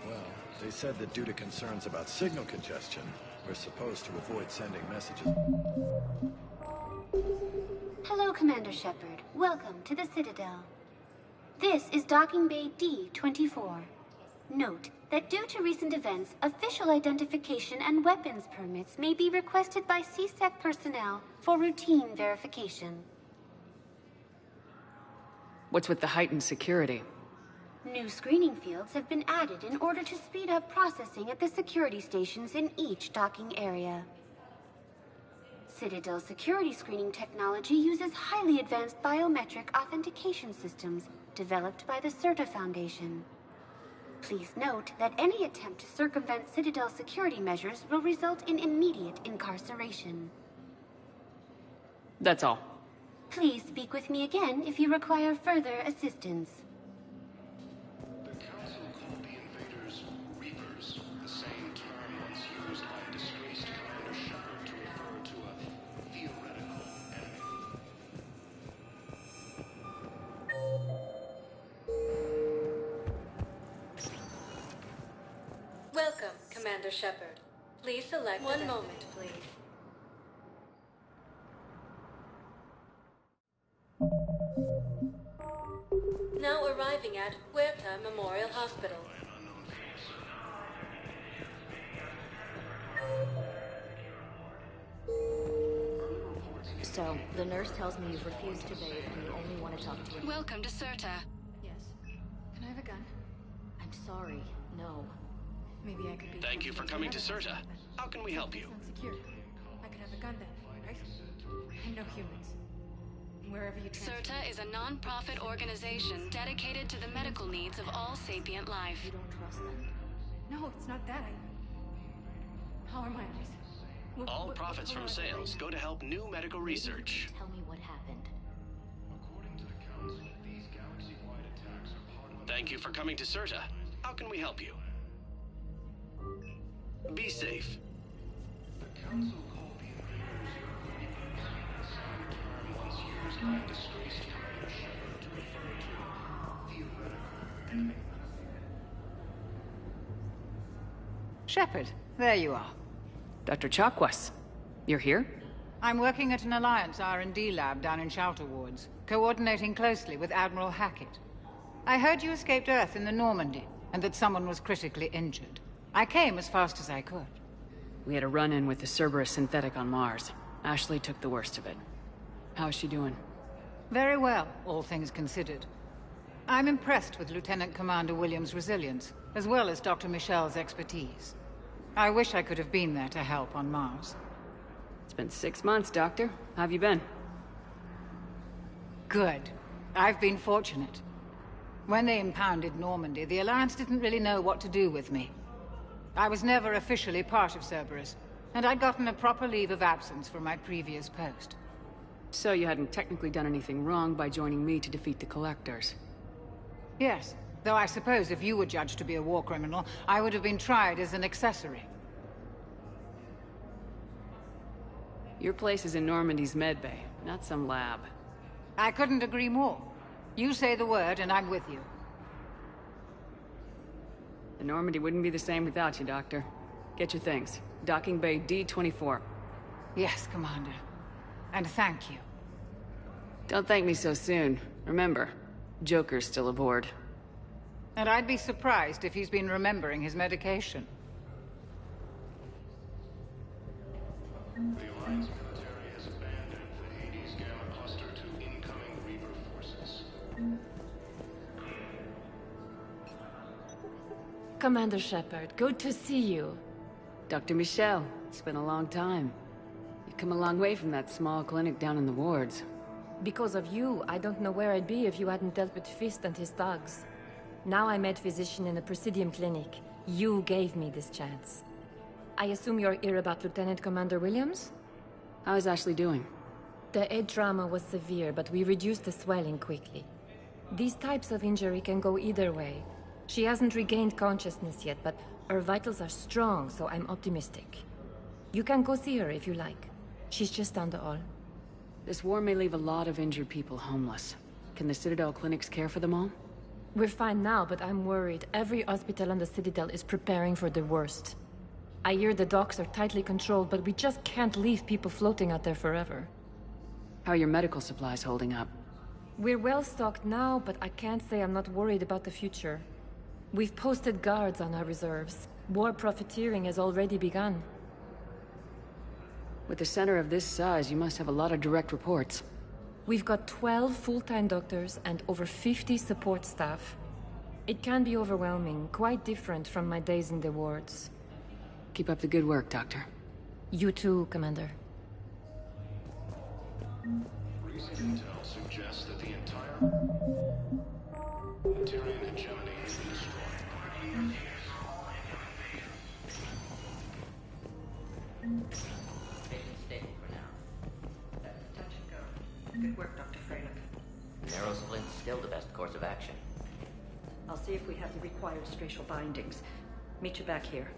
Well, they said that due to concerns about signal congestion, we're supposed to avoid sending messages. Hello, Commander Shepard. Welcome to the Citadel. This is Docking Bay D-24. Note that due to recent events, official identification and weapons permits may be requested by CSEC personnel for routine verification. What's with the heightened security? New screening fields have been added in order to speed up processing at the security stations in each docking area. Citadel security screening technology uses highly advanced biometric authentication systems developed by the CERTA Foundation. Please note that any attempt to circumvent Citadel security measures will result in immediate incarceration. That's all. Please speak with me again if you require further assistance. The Council called the invaders Reapers, the same term once used by disgraced Commander Shepard to refer to a theoretical enemy. Welcome, Commander Shepard. Please select one moment, please. Now arriving at Huerta Memorial Hospital. So, the nurse tells me you've refused to bathe and you only want to talk to her. Welcome to CERTA. Yes. Can I have a gun? I'm sorry, no. Maybe I could be... Thank you for coming to CERTA. How can we help you? Secure. I could have a gun then, right? And no humans. Wherever you transfer. CERTA is a non-profit organization dedicated to the medical needs of all sapient life. You don't trust them? No, it's not that. How are my eyes? All profits from sales go to help new medical research. Tell me what happened. According to the Council, these galaxy-wide attacks are part of... Thank you for coming to CERTA. How can we help you? Be safe. The Council called the invaders Reapers, the same term once used by disgraced Commander Shepard to refer to a theoretical enemy. Shepard, there you are. Dr. Chakwas, you're here? I'm working at an Alliance R&D lab down in Shelter Wards, coordinating closely with Admiral Hackett. I heard you escaped Earth in the Normandy, and that someone was critically injured. I came as fast as I could. We had a run-in with the Cerberus synthetic on Mars. Ashley took the worst of it. How's she doing? Very well, all things considered. I'm impressed with Lieutenant Commander Williams' resilience, as well as Dr. Michel's expertise. I wish I could have been there to help on Mars. It's been 6 months, Doctor. How have you been? Good. I've been fortunate. When they impounded Normandy, the Alliance didn't really know what to do with me. I was never officially part of Cerberus, and I'd gotten a proper leave of absence from my previous post. So you hadn't technically done anything wrong by joining me to defeat the Collectors? Yes, though I suppose if you were judged to be a war criminal, I would have been tried as an accessory. Your place is in Normandy's medbay, not some lab. I couldn't agree more. You say the word, and I'm with you. The Normandy wouldn't be the same without you, Doctor. Get your things. Docking Bay D-24. Yes, Commander. And thank you. Don't thank me so soon. Remember, Joker's still aboard. And I'd be surprised if he's been remembering his medication. The Alliance military has abandoned the Hades Gamma Cluster to incoming Reaper forces. Commander Shepard, good to see you. Dr. Michel, it's been a long time. You've come a long way from that small clinic down in the wards. Because of you, I don't know where I'd be if you hadn't dealt with Fist and his thugs. Now I'm head physician in the Presidium Clinic. You gave me this chance. I assume you're here about Lieutenant Commander Williams? How is Ashley doing? The head trauma was severe, but we reduced the swelling quickly. These types of injury can go either way. She hasn't regained consciousness yet, but her vitals are strong, so I'm optimistic. You can go see her if you like. She's just down the hall. This war may leave a lot of injured people homeless. Can the Citadel clinics care for them all? We're fine now, but I'm worried. Every hospital on the Citadel is preparing for the worst. I hear the docks are tightly controlled, but we just can't leave people floating out there forever. How are your medical supplies holding up? We're well stocked now, but I can't say I'm not worried about the future. We've posted guards on our reserves. War profiteering has already begun. With a center of this size, you must have a lot of direct reports. We've got 12 full-time doctors and over 50 support staff. It can be overwhelming, quite different from my days in the wards. Keep up the good work, Doctor. You too, Commander. Recent intel suggests that the entire Tyrian hegemony has been destroyed. Stable for now. Touch and go. Good work, Dr. Freyland. Narrow splint's still the best course of action. I'll see if we have the required spatial bindings. Meet you back here.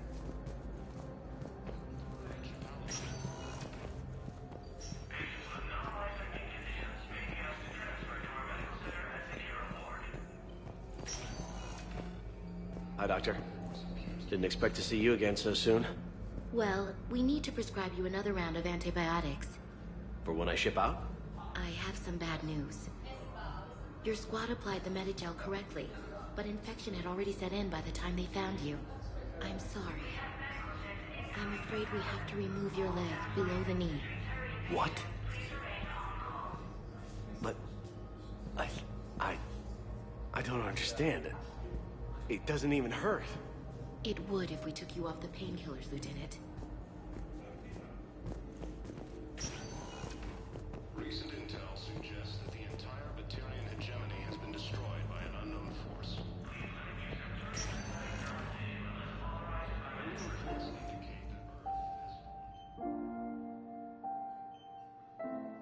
Hi, Doctor. Didn't expect to see you again so soon. Well, we need to prescribe you another round of antibiotics. For when I ship out? I have some bad news. Your squad applied the Medigel correctly, but infection had already set in by the time they found you. I'm sorry. I'm afraid we have to remove your leg below the knee. What? But... I don't understand it. It doesn't even hurt. It would if we took you off the painkillers, Lieutenant. Recent intel suggests that the entire Batarian hegemony has been destroyed by an unknown force.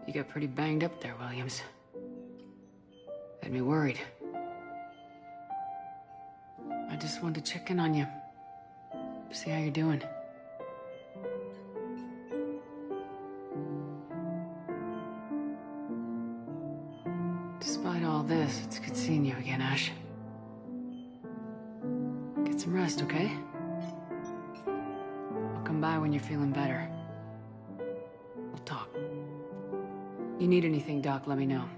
You got pretty banged up there, Williams. Had me worried. I just wanted to check in on you. See how you're doing. Despite all this, it's good seeing you again, Ash. Get some rest, okay? I'll come by when you're feeling better. We'll talk. You need anything, Doc, let me know.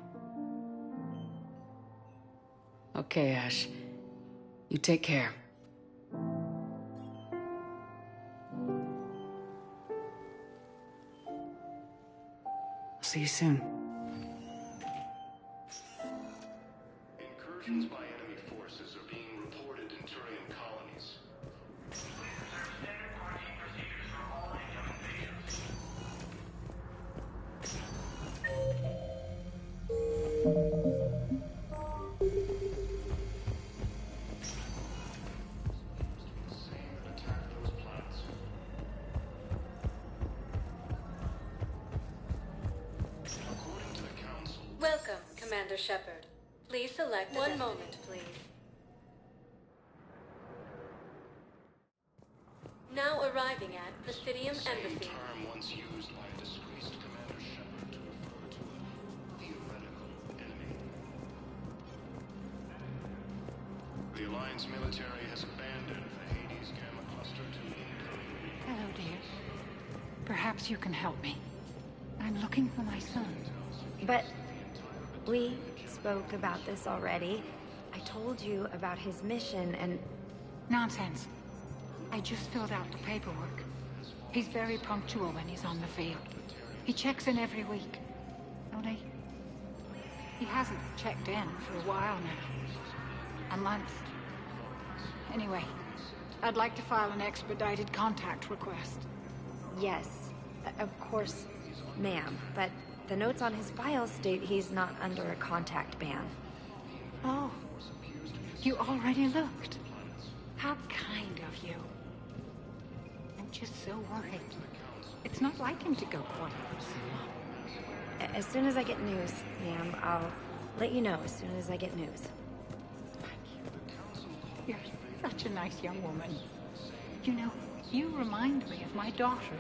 Okay, Ash. You take care. I'll see you soon. Incursions by enemy forces are being reported in Turian colonies. Welcome, Commander Shepard. Please select one moment, please. Now arriving at Presidium Embassy. Term once used by a disgraced Commander Shepard to refer to a theoretical enemy. The Alliance military has abandoned the Hades Gamma Cluster to incoming. Hello, dear. Perhaps you can help me. I'm looking for my son. But we spoke about this already. I told you about his mission and... Nonsense. I just filled out the paperwork. He's very punctual when he's on the field. He checks in every week. Only... he hasn't checked in for a while now. A month. Anyway, I'd like to file an expedited contact request. Yes, of course, ma'am. But the notes on his file state he's not under a contact ban. Oh, you already looked. How kind of you. I'm just so worried. It's not like him to go quiet for so long. As soon as I get news, ma'am, I'll let you know as soon as I get news. You're such a nice young woman. You know, you remind me of my daughter.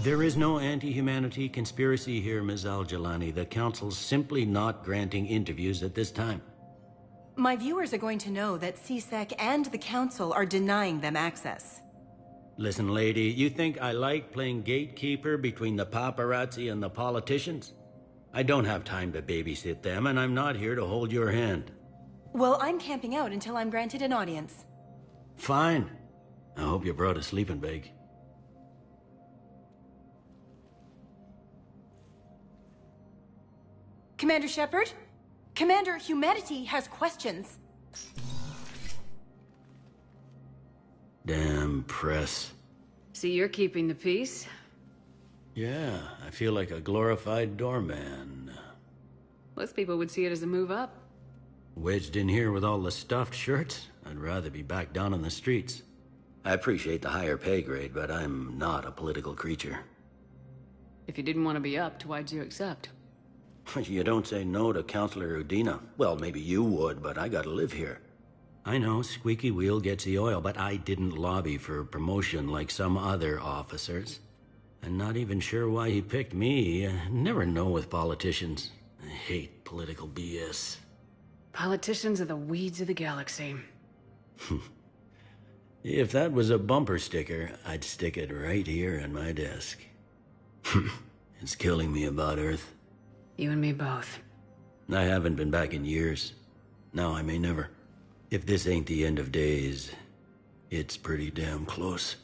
There is no anti-humanity conspiracy here, Ms. Al-Jalani. The Council's simply not granting interviews at this time. My viewers are going to know that CSEC and the Council are denying them access. Listen, lady, you think I like playing gatekeeper between the paparazzi and the politicians? I don't have time to babysit them, and I'm not here to hold your hand. Well, I'm camping out until I'm granted an audience. Fine. I hope you brought a sleeping bag. Commander Shepard? Commander, humanity has questions. Damn press. See, you're keeping the peace. Yeah, I feel like a glorified doorman. Most people would see it as a move up. Wedged in here with all the stuffed shirts? I'd rather be back down on the streets. I appreciate the higher pay grade, but I'm not a political creature. If you didn't want to be upped, why'd you accept? You don't say no to Counselor Udina. Well, maybe you would, but I gotta live here. I know, squeaky wheel gets the oil, but I didn't lobby for promotion like some other officers. I'm not even sure why he picked me. I never know with politicians. I hate political BS. Politicians are the weeds of the galaxy. If that was a bumper sticker, I'd stick it right here on my desk. It's killing me about Earth. You and me both. I haven't been back in years. Now I may never. If this ain't the end of days, it's pretty damn close.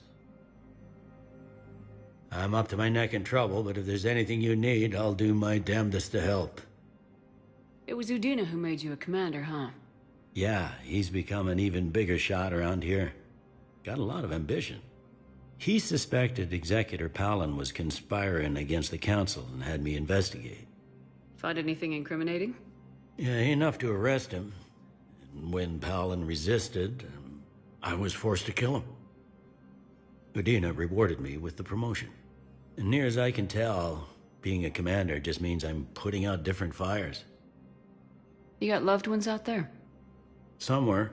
I'm up to my neck in trouble, but if there's anything you need, I'll do my damnedest to help. It was Udina who made you a commander, huh? Yeah, he's become an even bigger shot around here. Got a lot of ambition. He suspected Executor Palin was conspiring against the Council and had me investigate. Find anything incriminating? Yeah, enough to arrest him. And when Palin resisted, I was forced to kill him. Udina rewarded me with the promotion. And near as I can tell, being a commander just means I'm putting out different fires. You got loved ones out there? Somewhere.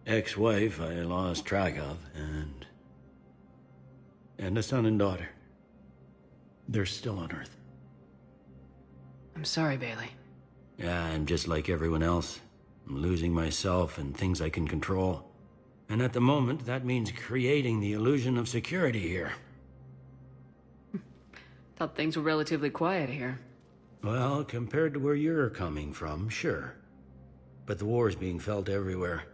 Ex-wife I lost track of, and a son and daughter. They're still on Earth. I'm sorry, Bailey. Yeah, I'm just like everyone else. I'm losing myself and things I can control. And at the moment, that means creating the illusion of security here. Thought things were relatively quiet here. Well, compared to where you're coming from, sure. But the war's being felt everywhere.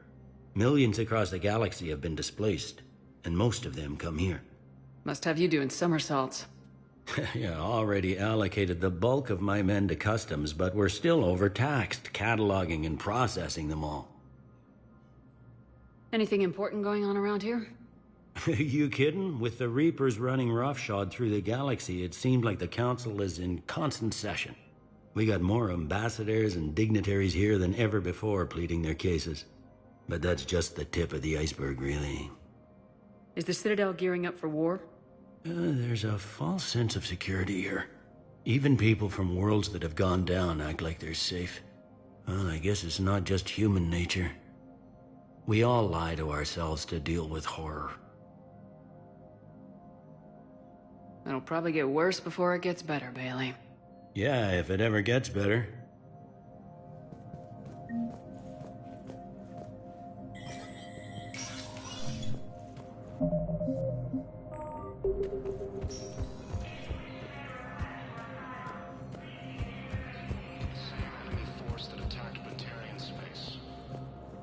Millions across the galaxy have been displaced, and most of them come here. Must have you doing somersaults. Yeah, already allocated the bulk of my men to customs, but we're still overtaxed, cataloging and processing them all. Anything important going on around here? You kidding? With the Reapers running roughshod through the galaxy, it seemed like the Council is in constant session. We got more ambassadors and dignitaries here than ever before pleading their cases. But that's just the tip of the iceberg, really. Is the Citadel gearing up for war? There's a false sense of security here. Even people from worlds that have gone down act like they're safe. Well, I guess it's not just human nature. We all lie to ourselves to deal with horror. It'll probably get worse before it gets better, Bailey. Yeah, if it ever gets better.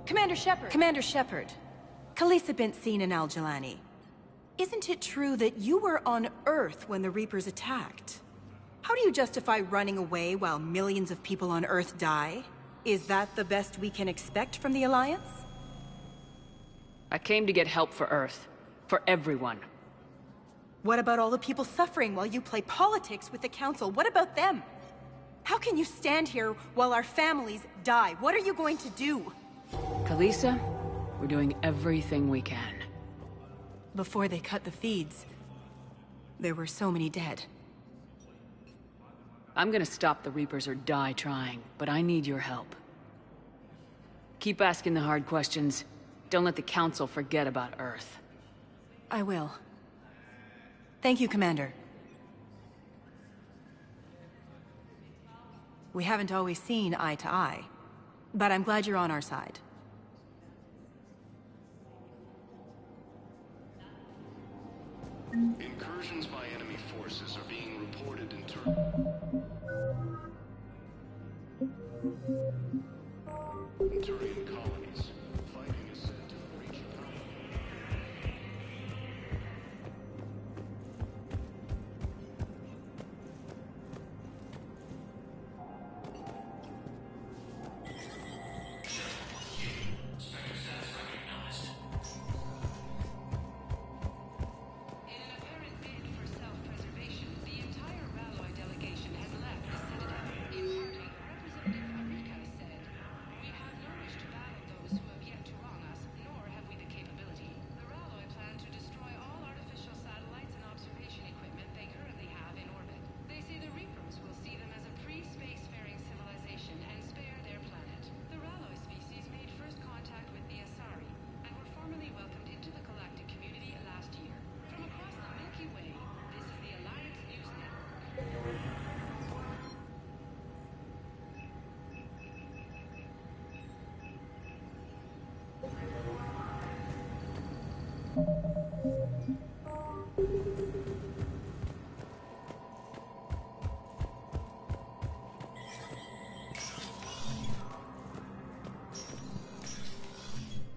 Commander Shepard! Commander Shepard. Khaleesa bint Seen and Al-Jalani. Isn't it true that you were on Earth when the Reapers attacked? How do you justify running away while millions of people on Earth die? Is that the best we can expect from the Alliance? I came to get help for Earth. For everyone. What about all the people suffering while you play politics with the Council? What about them? How can you stand here while our families die? What are you going to do? Khaleesa, we're doing everything we can. Before they cut the feeds, there were so many dead. I'm gonna stop the Reapers or die trying, but I need your help. Keep asking the hard questions. Don't let the Council forget about Earth. I will. Thank you, Commander. We haven't always seen eye to eye. But I'm glad you're on our side. Incursions by enemy forces are being reported in Turian colonies. Fighting is said to have reached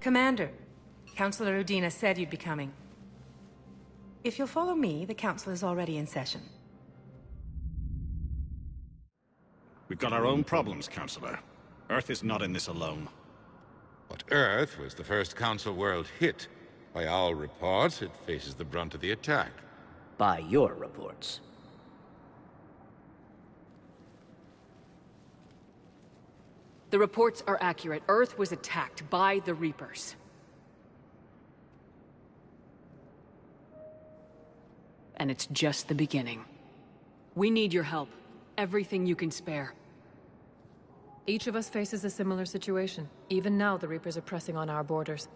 Commander, Councilor Udina said you'd be coming. If you'll follow me, the council is already in session. We've got our own problems, Councilor. Earth is not in this alone. But Earth was the first Council world hit. By all reports, it faces the brunt of the attack. By your reports. The reports are accurate. Earth was attacked by the Reapers. And it's just the beginning. We need your help. Everything you can spare. Each of us faces a similar situation. Even now, the Reapers are pressing on our borders.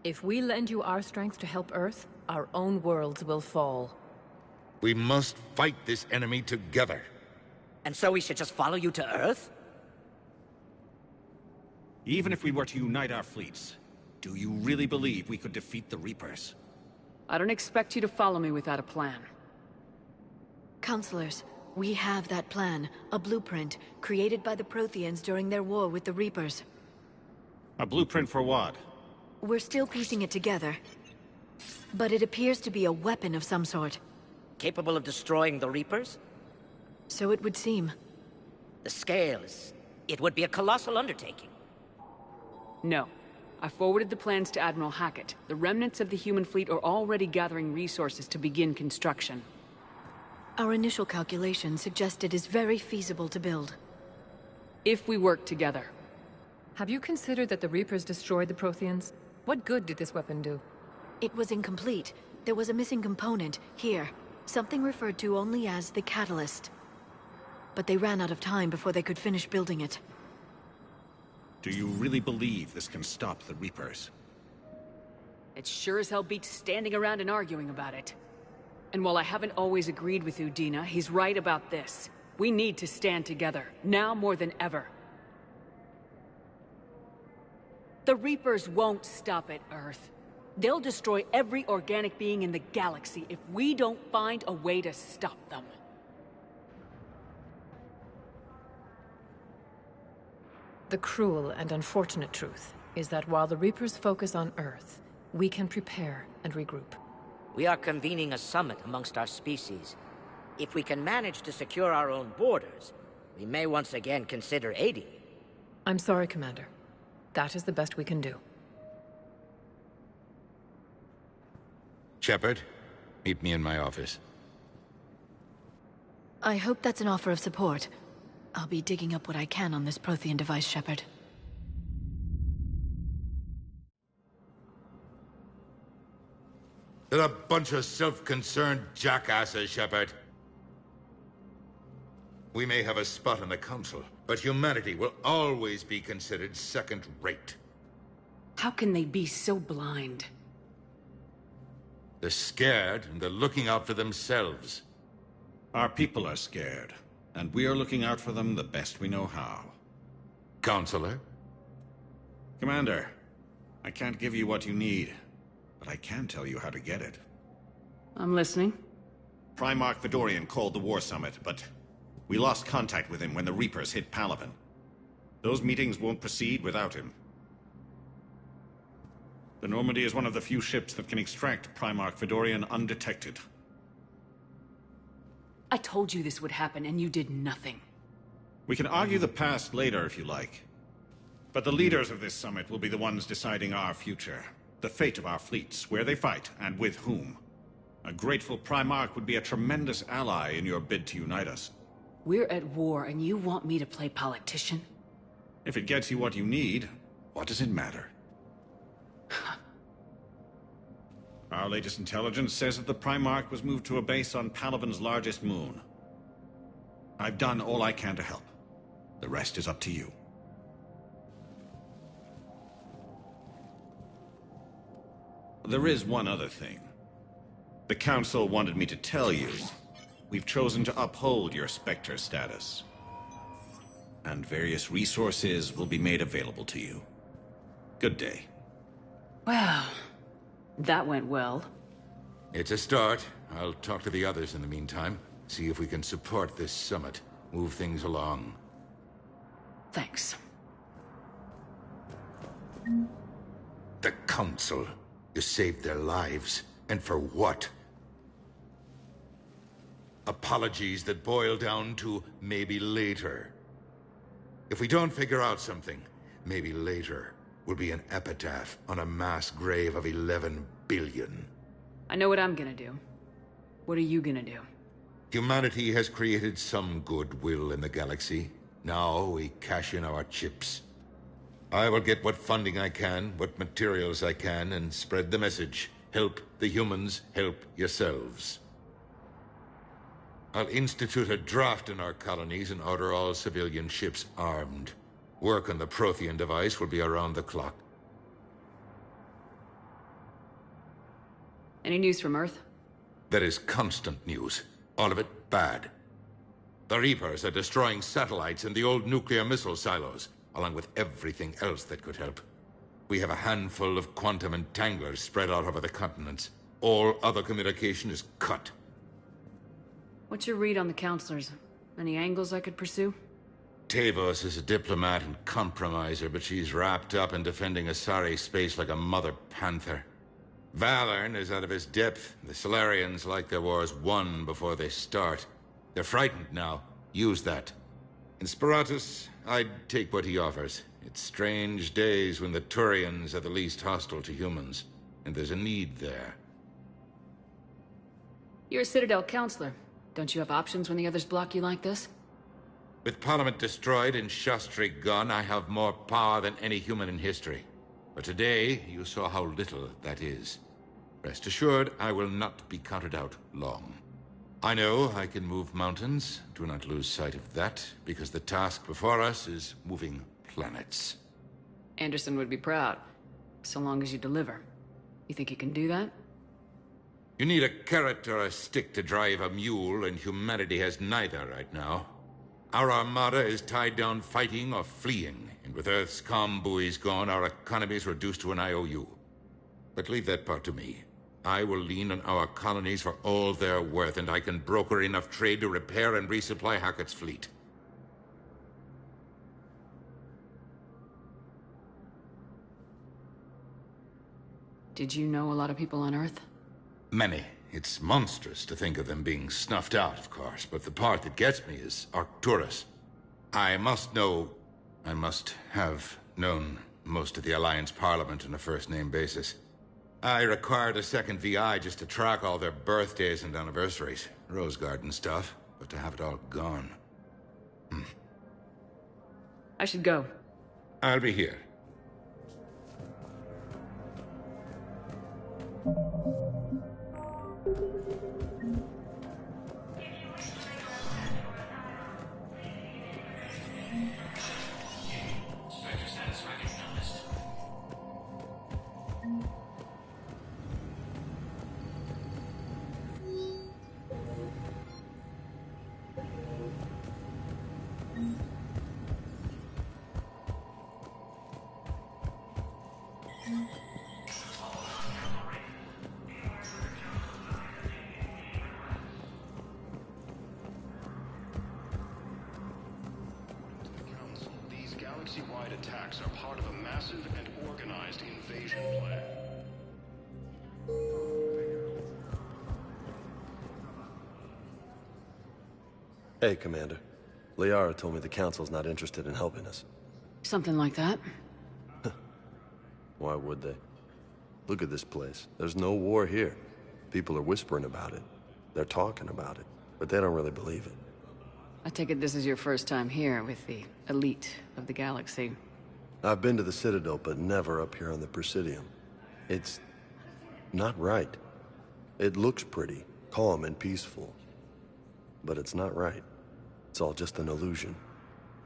If we lend you our strength to help Earth, our own worlds will fall. We must fight this enemy together. And so we should just follow you to Earth? Even if we were to unite our fleets, do you really believe we could defeat the Reapers? I don't expect you to follow me without a plan. Counselors, we have that plan. A blueprint, created by the Protheans during their war with the Reapers. A blueprint for what? We're still piecing it together. But it appears to be a weapon of some sort. Capable of destroying the Reapers? So it would seem. The scale is... it would be a colossal undertaking. No. I forwarded the plans to Admiral Hackett. The remnants of the human fleet are already gathering resources to begin construction. Our initial calculations suggest it is very feasible to build. If we work together. Have you considered that the Reapers destroyed the Protheans? What good did this weapon do? It was incomplete. There was a missing component, here. Something referred to only as the catalyst. But they ran out of time before they could finish building it. Do you really believe this can stop the Reapers? It sure as hell beats standing around and arguing about it. And while I haven't always agreed with Udina, he's right about this. We need to stand together, now more than ever. The Reapers won't stop at Earth. They'll destroy every organic being in the galaxy if we don't find a way to stop them. The cruel and unfortunate truth is that while the Reapers focus on Earth, we can prepare and regroup. We are convening a summit amongst our species. If we can manage to secure our own borders, we may once again consider aiding you. I'm sorry, Commander. That is the best we can do. Shepard, meet me in my office. I hope that's an offer of support. I'll be digging up what I can on this Prothean device, Shepard. They're a bunch of self-concerned jackasses, Shepard. We may have a spot in the Council, but humanity will always be considered second-rate. How can they be so blind? They're scared, and they're looking out for themselves. Our people are scared, and we are looking out for them the best we know how. Counselor, Commander, I can't give you what you need, but I can tell you how to get it. I'm listening. Primarch Fedorian called the War Summit, but we lost contact with him when the Reapers hit Palaven. Those meetings won't proceed without him. The Normandy is one of the few ships that can extract Primarch Fedorian undetected. I told you this would happen, and you did nothing. We can argue the past later if you like. But the leaders of this summit will be the ones deciding our future. The fate of our fleets, where they fight, and with whom. A grateful Primarch would be a tremendous ally in your bid to unite us. We're at war, and you want me to play politician? If it gets you what you need, what does it matter? Our latest intelligence says that the Primarch was moved to a base on Palaven's largest moon. I've done all I can to help. The rest is up to you. There is one other thing. The Council wanted me to tell you, we've chosen to uphold your Spectre status. And various resources will be made available to you. Good day. Well, that went well. It's a start. I'll talk to the others in the meantime. See if we can support this summit. Move things along. Thanks. The Council. You saved their lives. And for what? Apologies that boil down to maybe later. If we don't figure out something, maybe later will be an epitaph on a mass grave of 11 billion. I know what I'm gonna do. What are you gonna do? Humanity has created some goodwill in the galaxy. Now we cash in our chips. I will get what funding I can, what materials I can, and spread the message. Help the humans, help yourselves. I'll institute a draft in our colonies and order all civilian ships armed. Work on the Prothean device will be around the clock. Any news from Earth? There is constant news. All of it bad. The Reapers are destroying satellites and the old nuclear missile silos, along with everything else that could help. We have a handful of quantum entanglers spread out over the continents. All other communication is cut. What's your read on the counselors? Any angles I could pursue? Tavos is a diplomat and compromiser, but she's wrapped up in defending Asari space like a mother panther. Valorn is out of his depth. The Solarians like their wars won before they start. They're frightened now. Use that. In Sparatus, I'd take what he offers. It's strange days when the Turians are the least hostile to humans, and there's a need there. You're a Citadel counselor. Don't you have options when the others block you like this? With Parliament destroyed and Shastri gone, I have more power than any human in history. But today, you saw how little that is. Rest assured, I will not be counted out long. I know I can move mountains. Do not lose sight of that, because the task before us is moving planets. Anderson would be proud, so long as you deliver. You think you can do that? You need a carrot or a stick to drive a mule, and humanity has neither right now. Our armada is tied down fighting or fleeing, and with Earth's comm buoys gone, our economy is reduced to an IOU. But leave that part to me. I will lean on our colonies for all they're worth, and I can broker enough trade to repair and resupply Hackett's fleet. Did you know a lot of people on Earth? Many. It's monstrous to think of them being snuffed out, of course, but the part that gets me is Arcturus. I must have known most of the Alliance Parliament on a first-name basis. I required a second VI just to track all their birthdays and anniversaries. Rose Garden stuff, but to have it all gone. I should go. I'll be here. galaxy-wide attacks are part of a massive and organized invasion plan. Hey, Commander. Liara told me the Council's not interested in helping us. Something like that. Why would they? Look at this place. There's no war here. People are whispering about it. They're talking about it, but they don't really believe it. I take it this is your first time here with the elite of the galaxy. I've been to the Citadel, but never up here on the Presidium. It's not right. It looks pretty, calm and peaceful, but it's not right. It's all just an illusion.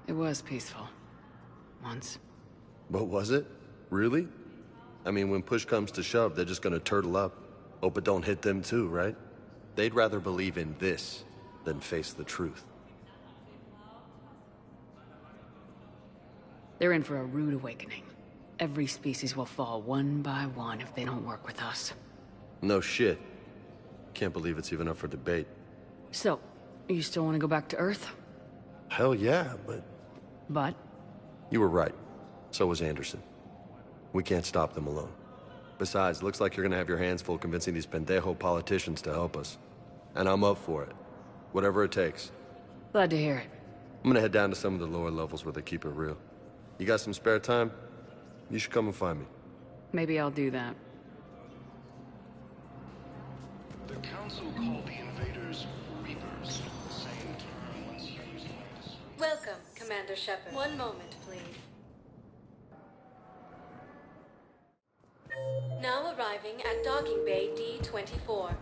It was peaceful. Once. But was it? Really? I mean, when push comes to shove, they're just gonna turtle up. Hope it don't hit them too, right? They'd rather believe in this than face the truth. They're in for a rude awakening. Every species will fall one by one if they don't work with us. No shit. Can't believe it's even up for debate. So, you still want to go back to Earth? Hell yeah, but... But? You were right. So was Anderson. We can't stop them alone. Besides, looks like you're gonna have your hands full convincing these pendejo politicians to help us. And I'm up for it. Whatever it takes. Glad to hear it. I'm gonna head down to some of the lower levels where they keep it real. You got some spare time? You should come and find me. Maybe I'll do that. The Council called the invaders Reapers, the same term once used by... Welcome, Commander Shepard. One moment, please. Now arriving at Docking Bay D-24.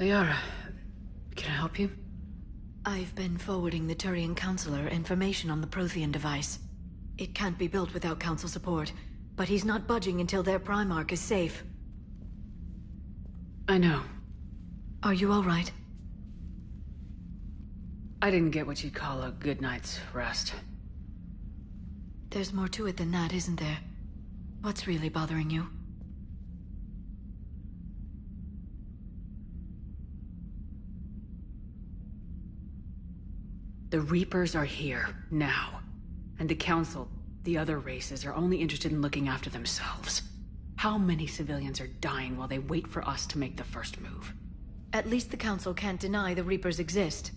Liara, can I help you? I've been forwarding the Turian Counselor information on the Prothean device. It can't be built without Council support, but he's not budging until their Primarch is safe. I know. Are you all right? I didn't get what you'd call a good night's rest. There's more to it than that, isn't there? What's really bothering you? The Reapers are here, now. And the Council, the other races, are only interested in looking after themselves. How many civilians are dying while they wait for us to make the first move? At least the Council can't deny the Reapers exist.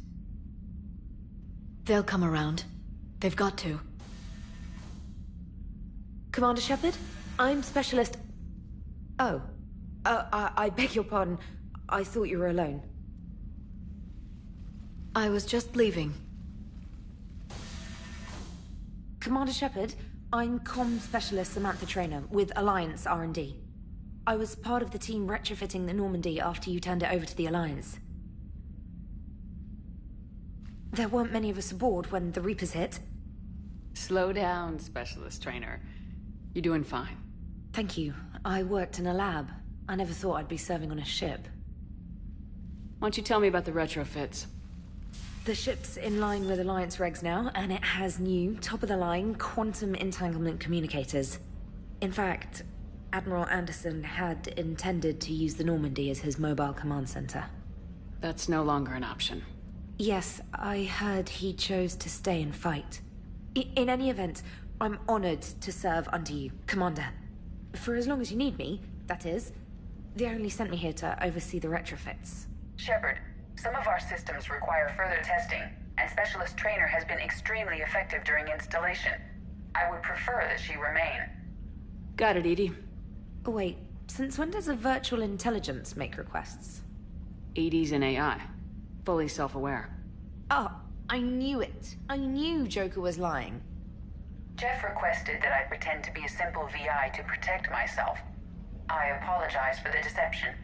They'll come around. They've got to. Commander Shepard? I'm Specialist... Oh. I beg your pardon. I thought you were alone. I was just leaving. Commander Shepard, I'm Comm Specialist Samantha Traynor with Alliance R&D. I was part of the team retrofitting the Normandy after you turned it over to the Alliance. There weren't many of us aboard when the Reapers hit. Slow down, Specialist Trainer. You're doing fine. Thank you. I worked in a lab. I never thought I'd be serving on a ship. Why don't you tell me about the retrofits? The ship's in line with Alliance regs now, and it has new, top-of-the-line, quantum entanglement communicators. In fact, Admiral Anderson had intended to use the Normandy as his mobile command center. That's no longer an option. Yes, I heard he chose to stay and fight. In any event, I'm honored to serve under you, Commander. For as long as you need me, that is. They only sent me here to oversee the retrofits. Shepard, some of our systems require further testing, and Specialist Trainer has been extremely effective during installation. I would prefer that she remain. Got it, Edie. Wait, since when does a virtual intelligence make requests? Edie's an AI. Fully self-aware. Oh, I knew it. I knew Joker was lying. Jeff requested that I pretend to be a simple VI to protect myself. I apologize for the deception.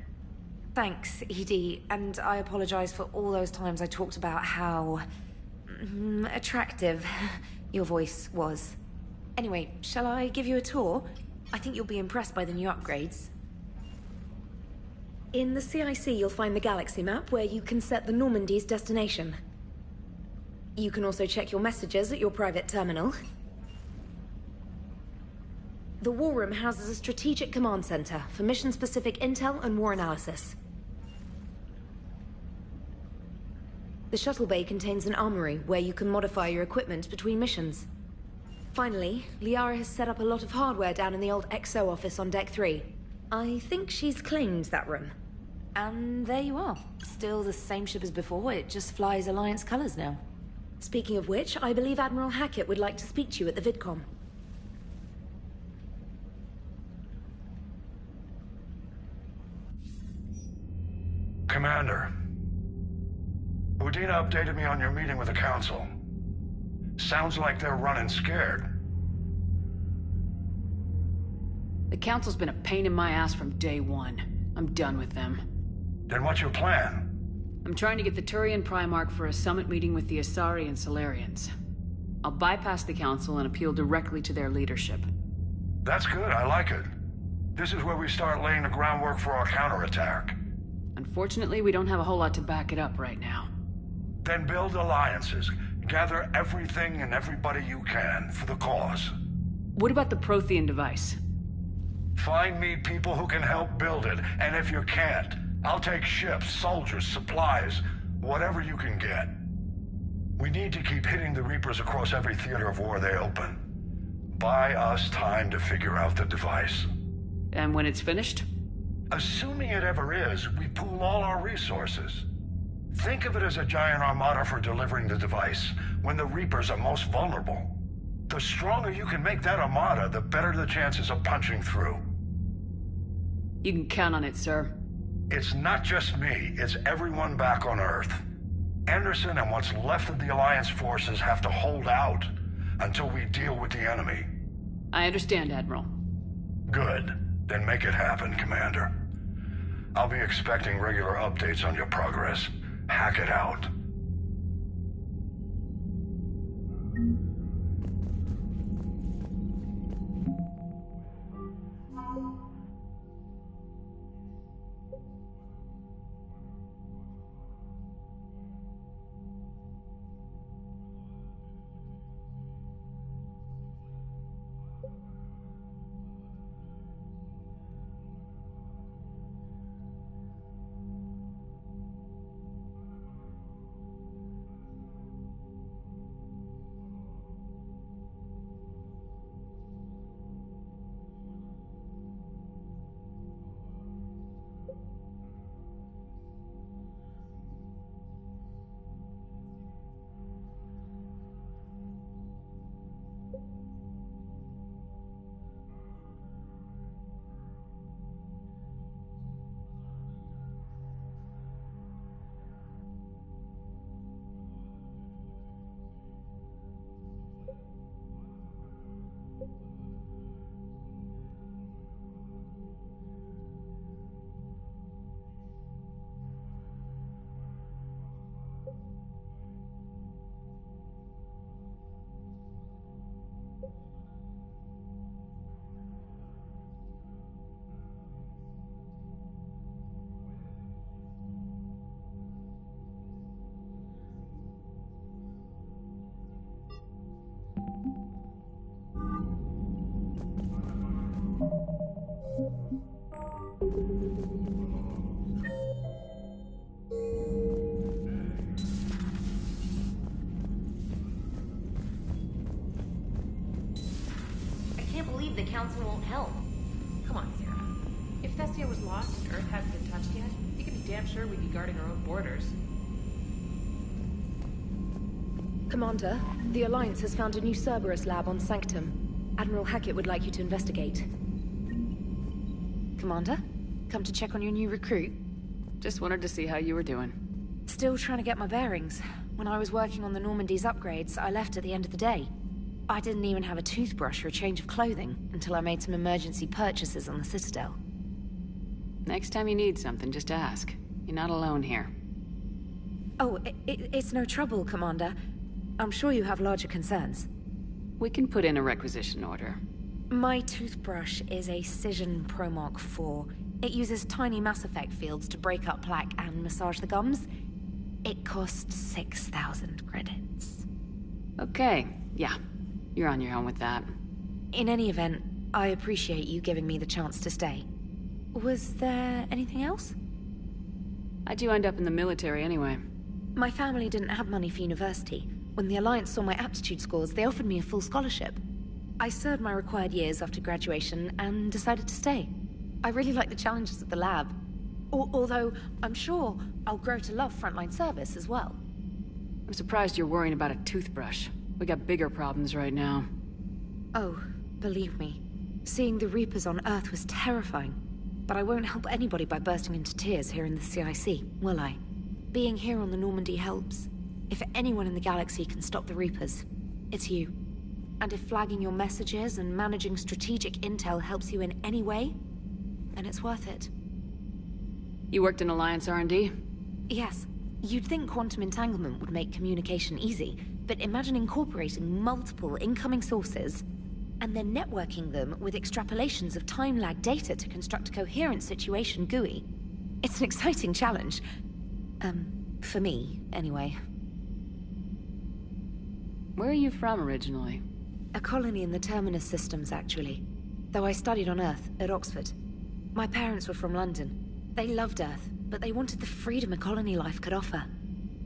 Thanks, Edie, and I apologize for all those times I talked about how... attractive your voice was. Anyway, shall I give you a tour? I think you'll be impressed by the new upgrades. In the CIC, you'll find the galaxy map where you can set the Normandy's destination. You can also check your messages at your private terminal. The War Room houses a strategic command center for mission-specific intel and war analysis. The shuttle bay contains an armory where you can modify your equipment between missions. Finally, Liara has set up a lot of hardware down in the old XO office on Deck 3. I think she's claimed that room. And there you are. Still the same ship as before, it just flies Alliance colors now. Speaking of which, I believe Admiral Hackett would like to speak to you at the VidCom. Commander, Udina updated me on your meeting with the Council. Sounds like they're running scared. The Council's been a pain in my ass from day one. I'm done with them. Then what's your plan? I'm trying to get the Turian Primarch for a summit meeting with the Asari and Solarians. I'll bypass the Council and appeal directly to their leadership. That's good, I like it. This is where we start laying the groundwork for our counterattack. Unfortunately, we don't have a whole lot to back it up right now. Then build alliances. Gather everything and everybody you can for the cause. What about the Prothean device? Find me people who can help build it, and if you can't, I'll take ships, soldiers, supplies, whatever you can get. We need to keep hitting the Reapers across every theater of war they open. Buy us time to figure out the device. And when it's finished? Assuming it ever is, we pool all our resources. Think of it as a giant armada for delivering the device when the Reapers are most vulnerable. The stronger you can make that armada, the better the chances of punching through. You can count on it, sir. It's not just me, it's everyone back on Earth. Anderson and what's left of the Alliance forces have to hold out until we deal with the enemy. I understand, Admiral. Good. Then make it happen, Commander. I'll be expecting regular updates on your progress. Hack it out. Council won't help. Come on, Sarah. If Thestia was lost and Earth hadn't been touched yet, you can be damn sure we'd be guarding our own borders. Commander, the Alliance has found a new Cerberus lab on Sanctum. Admiral Hackett would like you to investigate. Commander? Come to check on your new recruit? Just wanted to see how you were doing. Still trying to get my bearings. When I was working on the Normandy's upgrades, I left at the end of the day. I didn't even have a toothbrush or a change of clothing until I made some emergency purchases on the Citadel. Next time you need something, just ask. You're not alone here. Oh, it's no trouble, Commander. I'm sure you have larger concerns. We can put in a requisition order. My toothbrush is a Cision Pro Mark IV. It uses tiny Mass Effect fields to break up plaque and massage the gums. It costs 6,000 credits. Okay, yeah. You're on your own with that. In any event, I appreciate you giving me the chance to stay. Was there anything else? How'd you end up in the military anyway? My family didn't have money for university. When the Alliance saw my aptitude scores, they offered me a full scholarship. I served my required years after graduation and decided to stay. I really like the challenges of the lab. Although, I'm sure I'll grow to love frontline service as well. I'm surprised you're worrying about a toothbrush. We got bigger problems right now. Oh, believe me. Seeing the Reapers on Earth was terrifying. But I won't help anybody by bursting into tears here in the CIC, will I? Being here on the Normandy helps. If anyone in the galaxy can stop the Reapers, it's you. And if flagging your messages and managing strategic intel helps you in any way, then it's worth it. You worked in Alliance R&D? Yes. You'd think quantum entanglement would make communication easy, but imagine incorporating multiple incoming sources and then networking them with extrapolations of time-lag data to construct a coherent situation GUI. It's an exciting challenge. For me, anyway. Where are you from originally? A colony in the Terminus systems, actually. Though I studied on Earth, at Oxford. My parents were from London. They loved Earth, but they wanted the freedom a colony life could offer.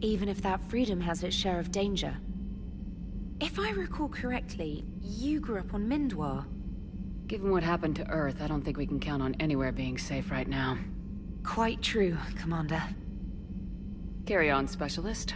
Even if that freedom has its share of danger. If I recall correctly, you grew up on Mindwar. Given what happened to Earth, I don't think we can count on anywhere being safe right now. Quite true, Commander. Carry on, Specialist.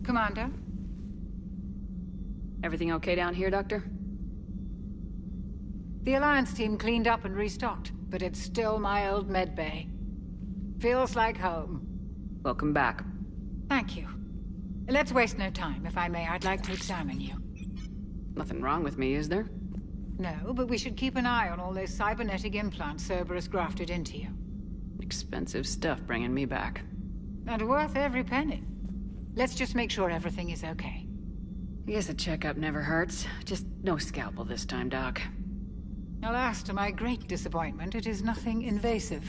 Commander? Everything okay down here, Doctor? The Alliance team cleaned up and restocked, but it's still my old medbay. Feels like home. Welcome back. Thank you. Let's waste no time. If I may, I'd like to examine you. Nothing wrong with me, is there? No, but we should keep an eye on all those cybernetic implants Cerberus grafted into you. Expensive stuff bringing me back. And worth every penny. Let's just make sure everything is okay. I guess a checkup never hurts. Just no scalpel this time, Doc. Alas, to my great disappointment, it is nothing invasive.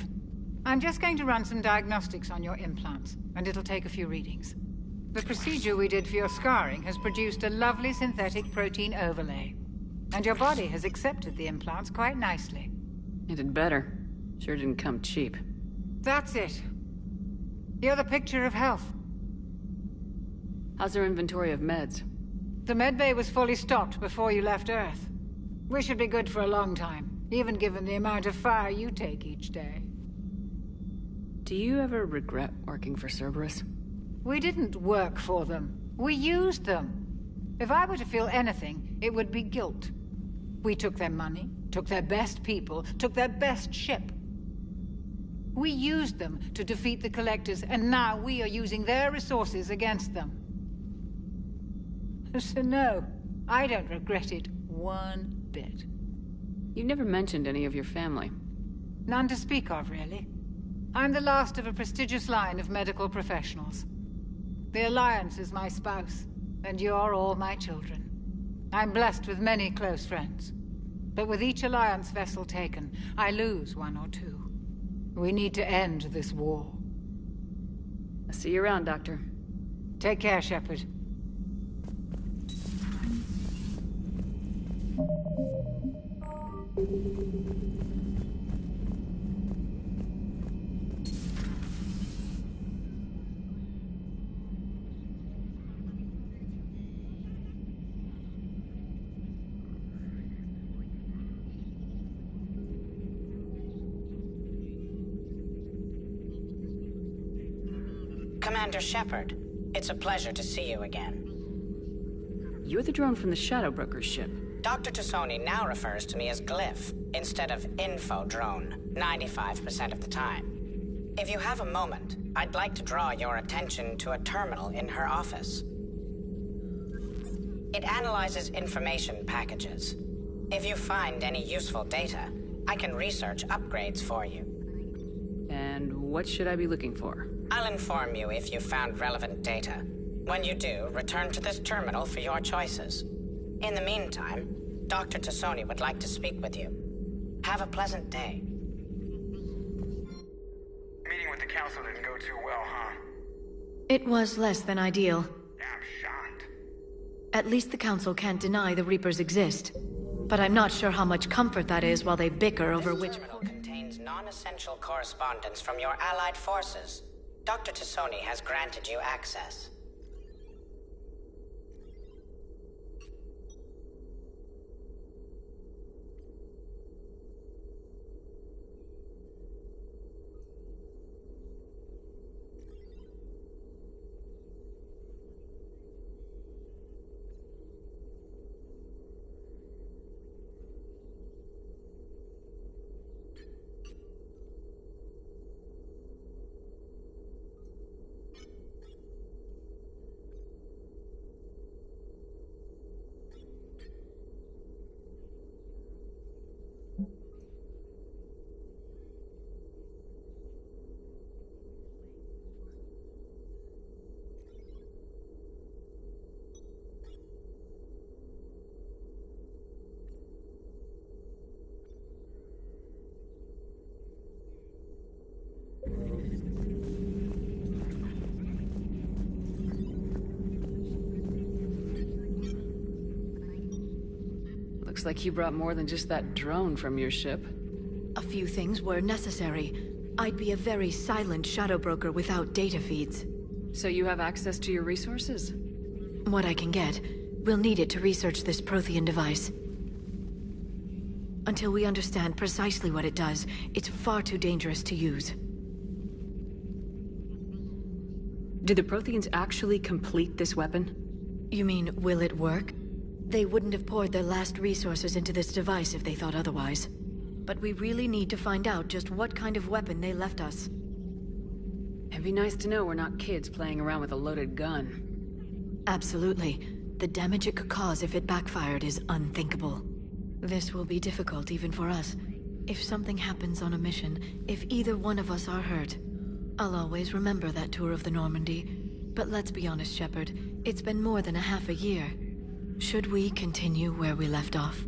I'm just going to run some diagnostics on your implants, and it'll take a few readings. The procedure we did for your scarring has produced a lovely synthetic protein overlay. And your body has accepted the implants quite nicely. It did better. Sure didn't come cheap. That's it. You're the picture of health. How's their inventory of meds? The medbay was fully stocked before you left Earth. We should be good for a long time, even given the amount of fire you take each day. Do you ever regret working for Cerberus? We didn't work for them. We used them. If I were to feel anything, it would be guilt. We took their money, took their best people, took their best ship. We used them to defeat the Collectors, and now we are using their resources against them. So no, I don't regret it one bit. You never mentioned any of your family. None to speak of, really. I'm the last of a prestigious line of medical professionals. The Alliance is my spouse, and you're all my children. I'm blessed with many close friends. But with each Alliance vessel taken, I lose one or two. We need to end this war. I'll see you around, Doctor. Take care, Shepard. Commander Shepard, it's a pleasure to see you again. You're the drone from the Shadow Broker's ship. Dr. Tassoni now refers to me as Glyph, instead of Info Drone, 95% of the time. If you have a moment, I'd like to draw your attention to a terminal in her office. It analyzes information packages. If you find any useful data, I can research upgrades for you. And what should I be looking for? I'll inform you if you've found relevant data. When you do, return to this terminal for your choices. In the meantime, Dr. Tassoni would like to speak with you. Have a pleasant day. Meeting with the council didn't go too well, huh? It was less than ideal. I'm shocked. At least the council can't deny the Reapers exist. But I'm not sure how much comfort that is while they bicker over which... This terminal contains non-essential correspondence from your allied forces. Dr. Tassoni has granted you access. Looks like you brought more than just that drone from your ship. A few things were necessary. I'd be a very silent shadow broker without data feeds. So you have access to your resources? What I can get. We'll need it to research this Prothean device. Until we understand precisely what it does, it's far too dangerous to use. Did the Protheans actually complete this weapon? You mean, will it work? They wouldn't have poured their last resources into this device if they thought otherwise. But we really need to find out just what kind of weapon they left us. It'd be nice to know we're not kids playing around with a loaded gun. Absolutely. The damage it could cause if it backfired is unthinkable. This will be difficult even for us. If something happens on a mission, if either one of us are hurt, I'll always remember that tour of the Normandy. But let's be honest, Shepard. It's been more than a half a year. Should we continue where we left off?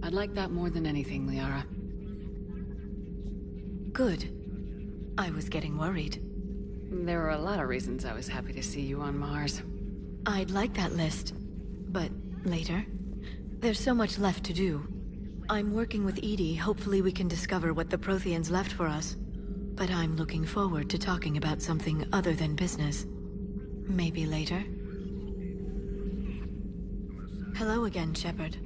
I'd like that more than anything, Liara. Good. I was getting worried. There were a lot of reasons I was happy to see you on Mars. I'd like that list. But later? There's so much left to do. I'm working with Edie. Hopefully we can discover what the Protheans left for us. But I'm looking forward to talking about something other than business. Maybe later? Hello again, Shepard.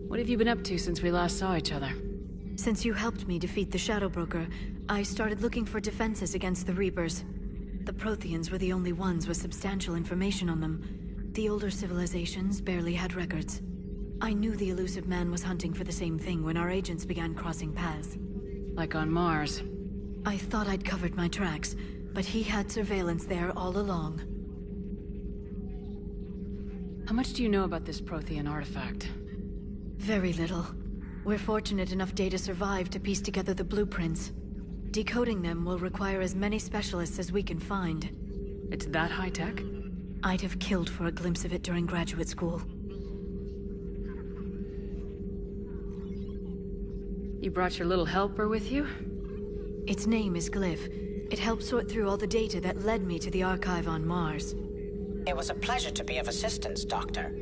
What have you been up to since we last saw each other? Since you helped me defeat the Shadow Broker, I started looking for defenses against the Reapers. The Protheans were the only ones with substantial information on them. The older civilizations barely had records. I knew the elusive man was hunting for the same thing when our agents began crossing paths. Like on Mars. I thought I'd covered my tracks, but he had surveillance there all along. How much do you know about this Prothean artifact? Very little. We're fortunate enough Data survived to piece together the blueprints. Decoding them will require as many specialists as we can find. It's that high-tech? I'd have killed for a glimpse of it during graduate school. You brought your little helper with you? Its name is Glyph. It helped sort through all the data that led me to the archive on Mars. It was a pleasure to be of assistance, Doctor.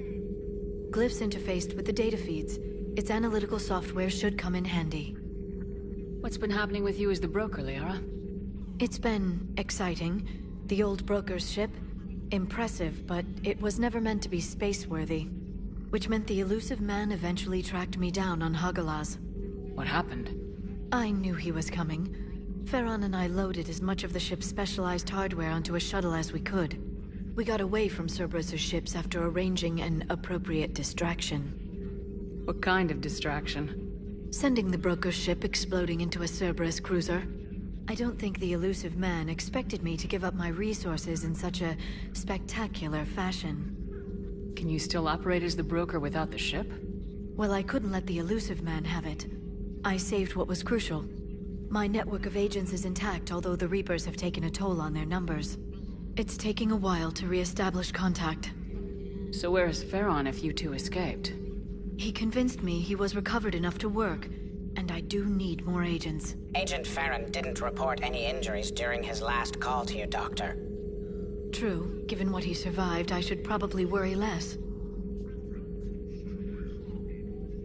Glyph's interfaced with the data feeds. Its analytical software should come in handy. What's been happening with you as the broker, Liara? It's been exciting. The old broker's ship, impressive, but it was never meant to be space-worthy. Which meant the elusive man eventually tracked me down on Hagalaz. What happened? I knew he was coming. Farron and I loaded as much of the ship's specialized hardware onto a shuttle as we could. We got away from Cerberus' ships after arranging an appropriate distraction. What kind of distraction? Sending the broker's ship exploding into a Cerberus cruiser. I don't think the elusive man expected me to give up my resources in such a spectacular fashion. Can you still operate as the broker without the ship? Well, I couldn't let the elusive man have it. I saved what was crucial. My network of agents is intact, although the Reapers have taken a toll on their numbers. It's taking a while to re-establish contact. So where is Farron if you two escaped? He convinced me he was recovered enough to work, and I do need more agents. Agent Farron didn't report any injuries during his last call to you, Doctor. True. Given what he survived, I should probably worry less.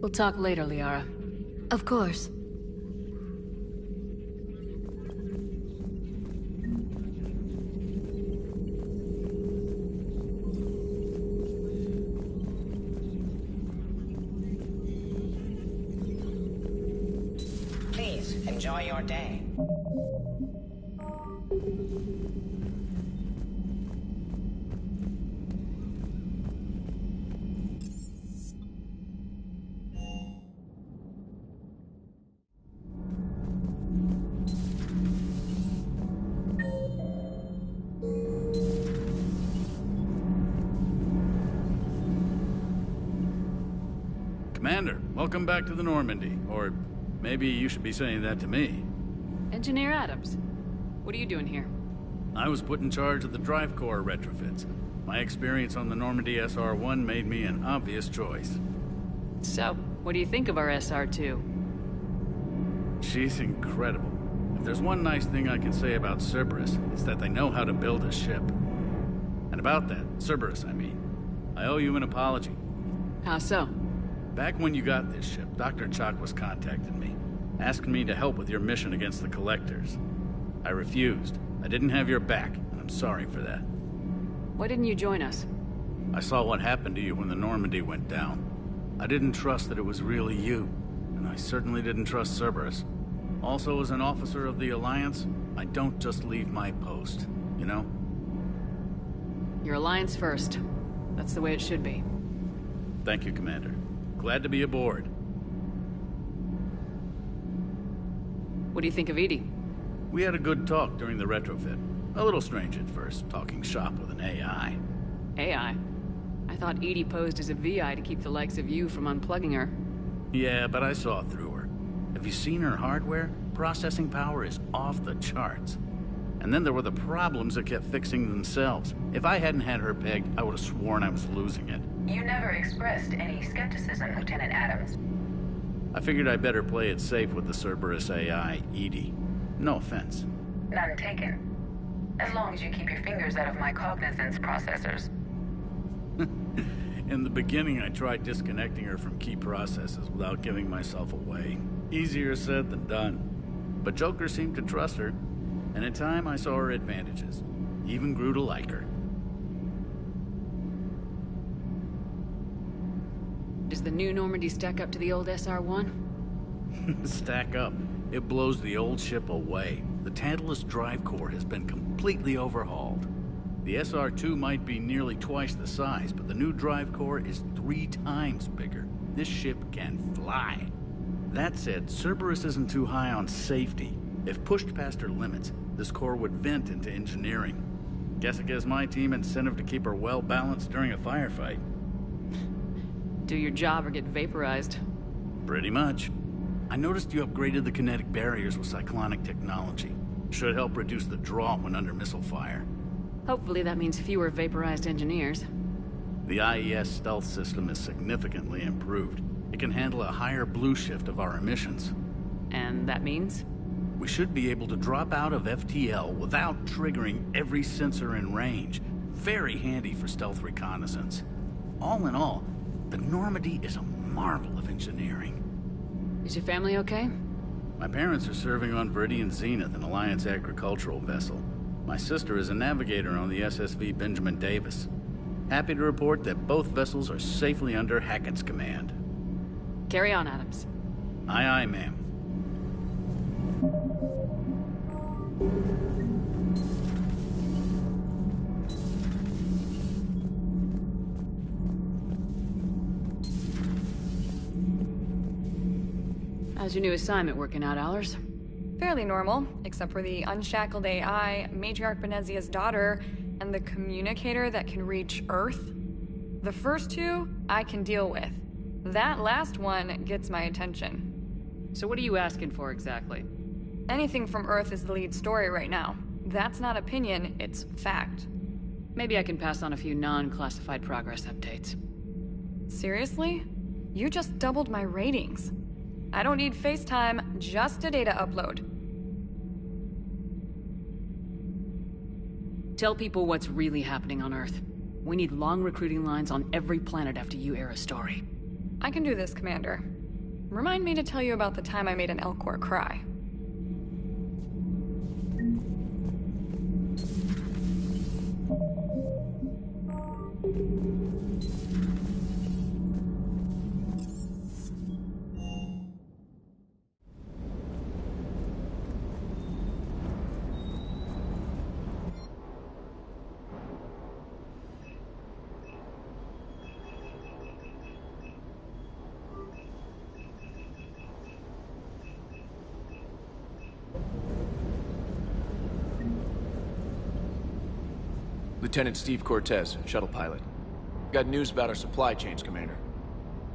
We'll talk later, Liara. Of course. Please, enjoy your day. Commander, welcome back to the Normandy. Or maybe you should be saying that to me. Engineer Adams, what are you doing here? I was put in charge of the drive core retrofits. My experience on the Normandy SR-1 made me an obvious choice. So, what do you think of our SR-2? She's incredible. If there's one nice thing I can say about Cerberus, it's that they know how to build a ship. And about that, Cerberus, I mean, I owe you an apology. How so? Back when you got this ship, Dr. Chalk was contacting me, asking me to help with your mission against the Collectors. I refused. I didn't have your back, and I'm sorry for that. Why didn't you join us? I saw what happened to you when the Normandy went down. I didn't trust that it was really you, and I certainly didn't trust Cerberus. Also, as an officer of the Alliance, I don't just leave my post, you know? Your Alliance first. That's the way it should be. Thank you, Commander. Glad to be aboard. What do you think of Edie? We had a good talk during the retrofit. A little strange at first, talking shop with an AI. AI? I thought Edie posed as a VI to keep the likes of you from unplugging her. Yeah, but I saw through her. Have you seen her hardware? Processing power is off the charts. And then there were the problems that kept fixing themselves. If I hadn't had her pegged, I would have sworn I was losing it. You never expressed any skepticism, Lieutenant Adams. I figured I'd better play it safe with the Cerberus AI, Edie. No offense. None taken. As long as you keep your fingers out of my cognizance processors. In the beginning, I tried disconnecting her from key processes without giving myself away. Easier said than done. But Joker seemed to trust her, and in time I saw her advantages. Even grew to like her. Does the new Normandy stack up to the old SR-1? Stack up. It blows the old ship away. The Tantalus drive core has been completely overhauled. The SR-2 might be nearly twice the size, but the new drive core is 3 times bigger. This ship can fly. That said, Cerberus isn't too high on safety. If pushed past her limits, this core would vent into engineering. Guess it gives my team incentive to keep her well balanced during a firefight. Do your job or get vaporized. Pretty much. I noticed you upgraded the kinetic barriers with cyclonic technology. Should help reduce the draw when under missile fire. Hopefully that means fewer vaporized engineers. The IES stealth system is significantly improved. It can handle a higher blue shift of our emissions. And that means? We should be able to drop out of FTL without triggering every sensor in range. Very handy for stealth reconnaissance. All in all, the Normandy is a marvel of engineering. Is your family okay? My parents are serving on Viridian Zenith, an Alliance agricultural vessel. My sister is a navigator on the SSV Benjamin Davis. Happy to report that both vessels are safely under Hackett's command. Carry on, Adams. Aye, aye, ma'am. How's your new assignment working out, Allers? Fairly normal, except for the unshackled AI, Matriarch Benezia's daughter, and the communicator that can reach Earth. The first 2, I can deal with. That last one gets my attention. So what are you asking for exactly? Anything from Earth is the lead story right now. That's not opinion, it's fact. Maybe I can pass on a few non-classified progress updates. Seriously? You just doubled my ratings. I don't need FaceTime, just a data upload. Tell people what's really happening on Earth. We need long recruiting lines on every planet after you air a story. I can do this, Commander. Remind me to tell you about the time I made an Elcor cry. Lieutenant Steve Cortez, shuttle pilot. Got news about our supply chains, Commander.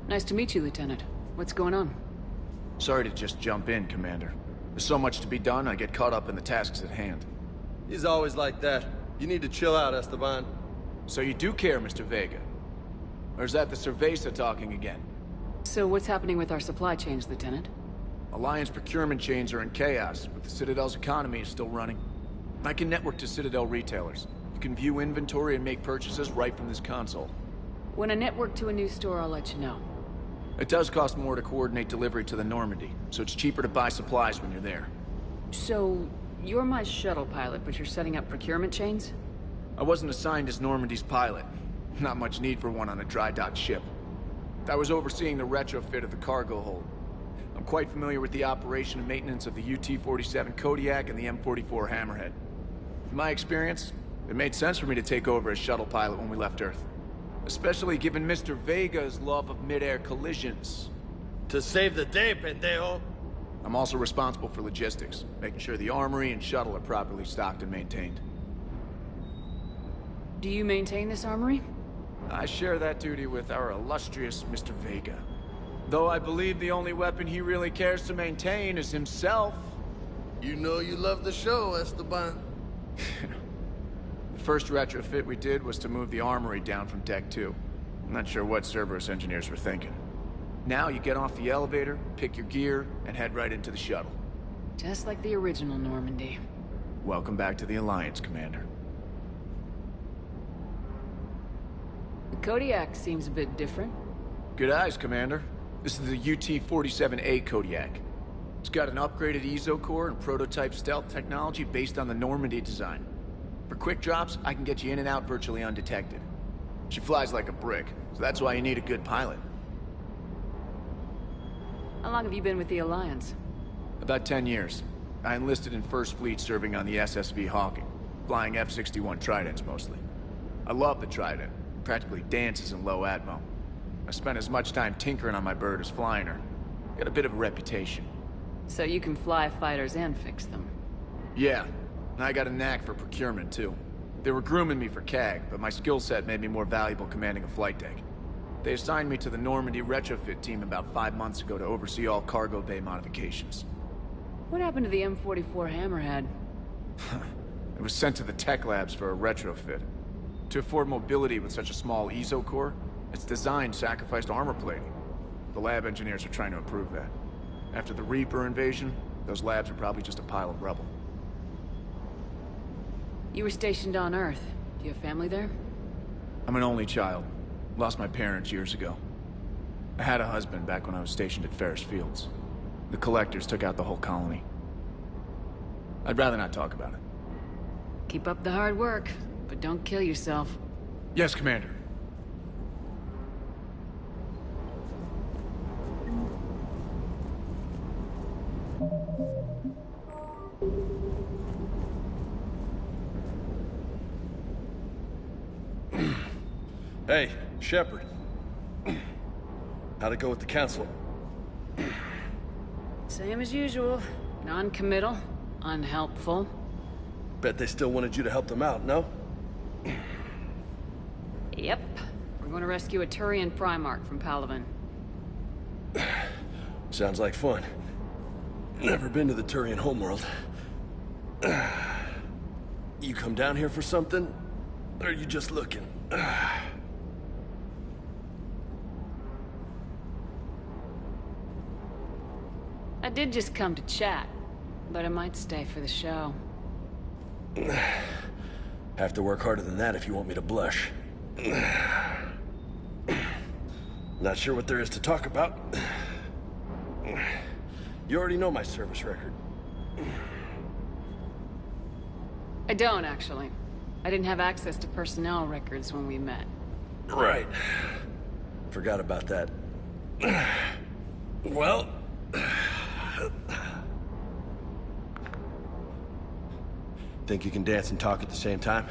Nice to meet you, Lieutenant. What's going on? Sorry to just jump in, Commander. There's so much to be done, I get caught up in the tasks at hand. He's always like that. You need to chill out, Esteban. So you do care, Mr. Vega? Or is that the Cerveza talking again? So what's happening with our supply chains, Lieutenant? Alliance procurement chains are in chaos, but the Citadel's economy is still running. I can network to Citadel retailers. You can view inventory and make purchases right from this console. When I network to a new store, I'll let you know. It does cost more to coordinate delivery to the Normandy, so it's cheaper to buy supplies when you're there. So, you're my shuttle pilot, but you're setting up procurement chains? I wasn't assigned as Normandy's pilot. Not much need for one on a dry dock ship. I was overseeing the retrofit of the cargo hold. I'm quite familiar with the operation and maintenance of the UT-47 Kodiak and the M44 Hammerhead. In my experience, it made sense for me to take over as shuttle pilot when we left Earth. Especially given Mr. Vega's love of mid-air collisions. To save the day, pendejo! I'm also responsible for logistics, making sure the armory and shuttle are properly stocked and maintained. Do you maintain this armory? I share that duty with our illustrious Mr. Vega. Though I believe the only weapon he really cares to maintain is himself. You know you love the show, Esteban. The first retrofit we did was to move the armory down from Deck 2. I'm not sure what Cerberus engineers were thinking. Now you get off the elevator, pick your gear, and head right into the shuttle. Just like the original Normandy. Welcome back to the Alliance, Commander. The Kodiak seems a bit different. Good eyes, Commander. This is the UT-47A Kodiak. It's got an upgraded EZO core and prototype stealth technology based on the Normandy design. For quick drops, I can get you in and out virtually undetected. She flies like a brick, so that's why you need a good pilot. How long have you been with the Alliance? About 10 years. I enlisted in First Fleet serving on the SSV Hawking, flying F-61 Tridents mostly. I love the Trident. It practically dances in low atmo. I spent as much time tinkering on my bird as flying her. Got a bit of a reputation. So you can fly fighters and fix them? Yeah, and I got a knack for procurement too. They were grooming me for CAG, but my skill set made me more valuable commanding a flight deck. They assigned me to the Normandy retrofit team about 5 months ago to oversee all cargo bay modifications. What happened to the M44 Hammerhead? It was sent to the tech labs for a retrofit. To afford mobility with such a small EZO core, its design sacrificed armor plating. The lab engineers are trying to improve that. After the Reaper invasion, those labs are probably just a pile of rubble. You were stationed on Earth. Do you have family there? I'm an only child. Lost my parents years ago. I had a husband back when I was stationed at Ferris Fields. The Collectors took out the whole colony. I'd rather not talk about it. Keep up the hard work, but don't kill yourself. Yes, Commander. Hey, Shepard. How'd it go with the Council? Same as usual. Non-committal, unhelpful. Bet they still wanted you to help them out, no? Yep. We're going to rescue a Turian Primarch from Palaven. Sounds like fun. Never been to the Turian homeworld. You come down here for something? Or are you just looking? I did just come to chat, but I might stay for the show. Have to work harder than that if you want me to blush. Not sure what there is to talk about. You already know my service record. I don't, actually. I didn't have access to personnel records when we met. Right. Forgot about that. Well... Think you can dance and talk at the same time?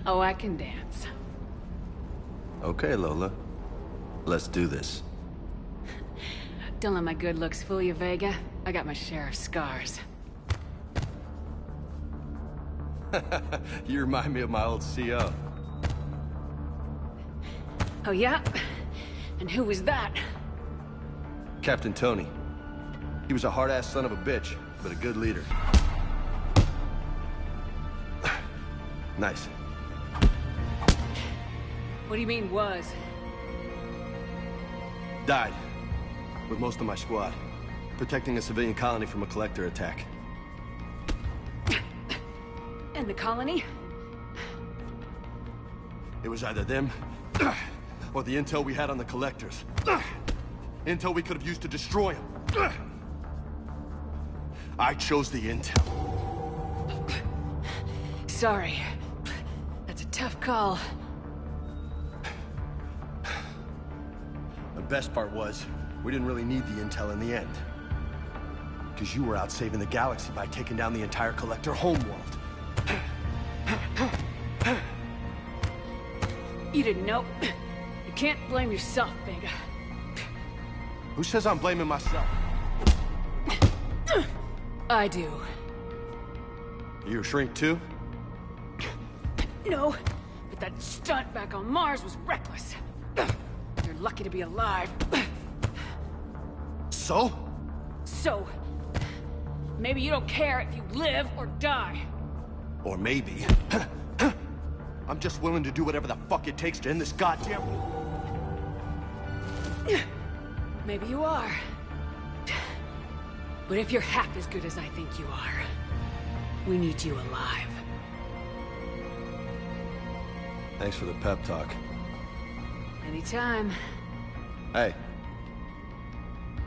Oh, I can dance. Okay, Lola. Let's do this. Don't let my good looks fool you, Vega. I got my share of scars. You remind me of my old CO. Oh, yeah? And who was that? Captain Tony. He was a hard-ass son of a bitch, but a good leader. Nice. What do you mean, was? Died. With most of my squad. Protecting a civilian colony from a collector attack. And the colony? It was either them, or the intel we had on the collectors. Intel we could have used to destroy them. I chose the intel. sorry. That's a tough call. The best part was, we didn't really need the intel in the end. Because you were out saving the galaxy by taking down the entire Collector homeworld. You didn't know. You can't blame yourself, Vega. Who says I'm blaming myself? I do. You a shrink too? No, but that stunt back on Mars was reckless. You're lucky to be alive. So? So, maybe you don't care if you live or die. Or maybe... I'm just willing to do whatever the fuck it takes to end this goddamn... Maybe you are. But if you're half as good as I think you are, we need you alive. Thanks for the pep talk. Anytime. Hey.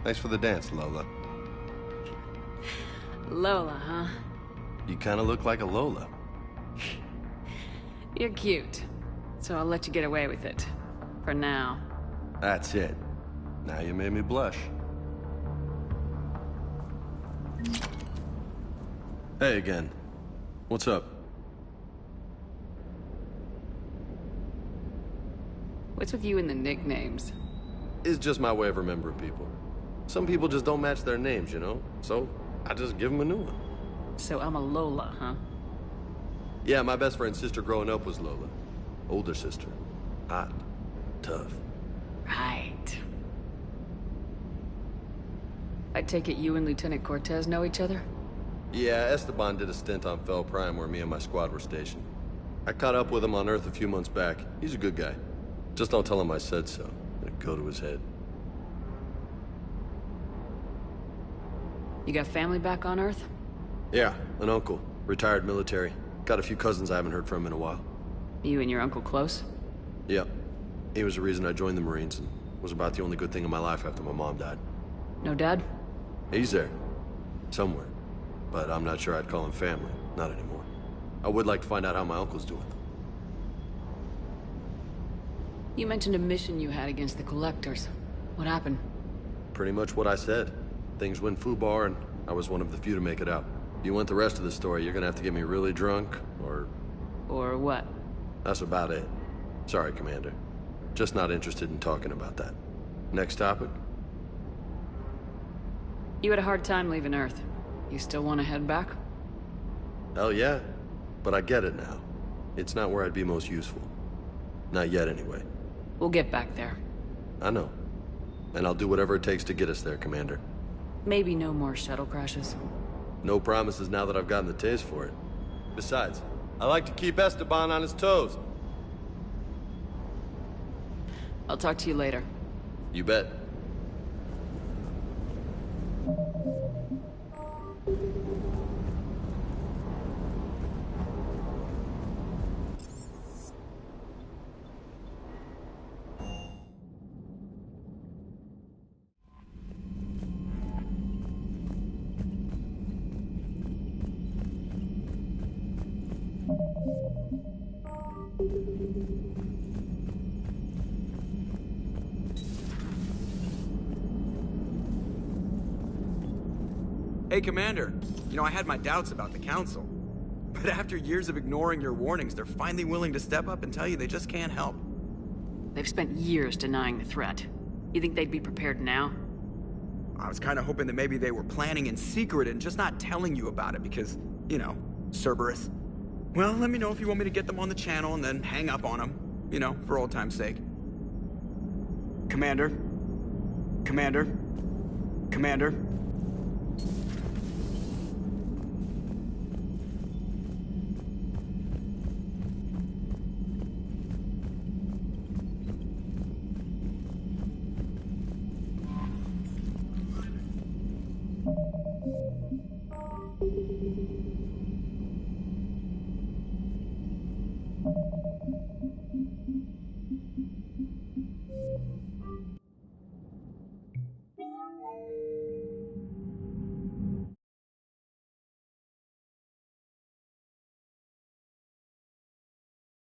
Thanks for the dance, Lola. Lola, huh? You kinda look like a Lola. You're cute. So I'll let you get away with it. For now. That's it. Now you made me blush. Hey again. What's up? What's with you and the nicknames? It's just my way of remembering people. Some people just don't match their names, you know? So, I just give them a new one. So I'm a Lola, huh? Yeah, my best friend's sister growing up was Lola. Older sister. Hot. Tough. Right. I take it you and Lieutenant Cortez know each other? Yeah, Esteban did a stint on Fel Prime where me and my squad were stationed. I caught up with him on Earth a few months back. He's a good guy. Just don't tell him I said so. It'd go to his head. You got family back on Earth? Yeah, an uncle. Retired military. Got a few cousins I haven't heard from in a while. You and your uncle close? Yep. He was the reason I joined the Marines and was about the only good thing in my life after my mom died. No dad? He's there. Somewhere. But I'm not sure I'd call him family. Not anymore. I would like to find out how my uncle's doing. You mentioned a mission you had against the Collectors. What happened? Pretty much what I said. Things went foobar and I was one of the few to make it out. If you want the rest of the story, you're gonna have to get me really drunk, or... Or what? That's about it. Sorry, Commander. Just not interested in talking about that. Next topic? You had a hard time leaving Earth. You still want to head back? Hell yeah. But I get it now. It's not where I'd be most useful. Not yet, anyway. We'll get back there. I know. And I'll do whatever it takes to get us there, Commander. Maybe no more shuttle crashes. No promises now that I've gotten the taste for it. Besides, I like to keep Esteban on his toes. I'll talk to you later. You bet. Hey, Commander. You know, I had my doubts about the Council. But after years of ignoring your warnings, they're finally willing to step up and tell you they just can't help. They've spent years denying the threat. You think they'd be prepared now? I was kind of hoping that maybe they were planning in secret and just not telling you about it because, you know, Cerberus. Well, let me know if you want me to get them on the channel and then hang up on them. You know, for old time's sake. Commander? Commander? Commander?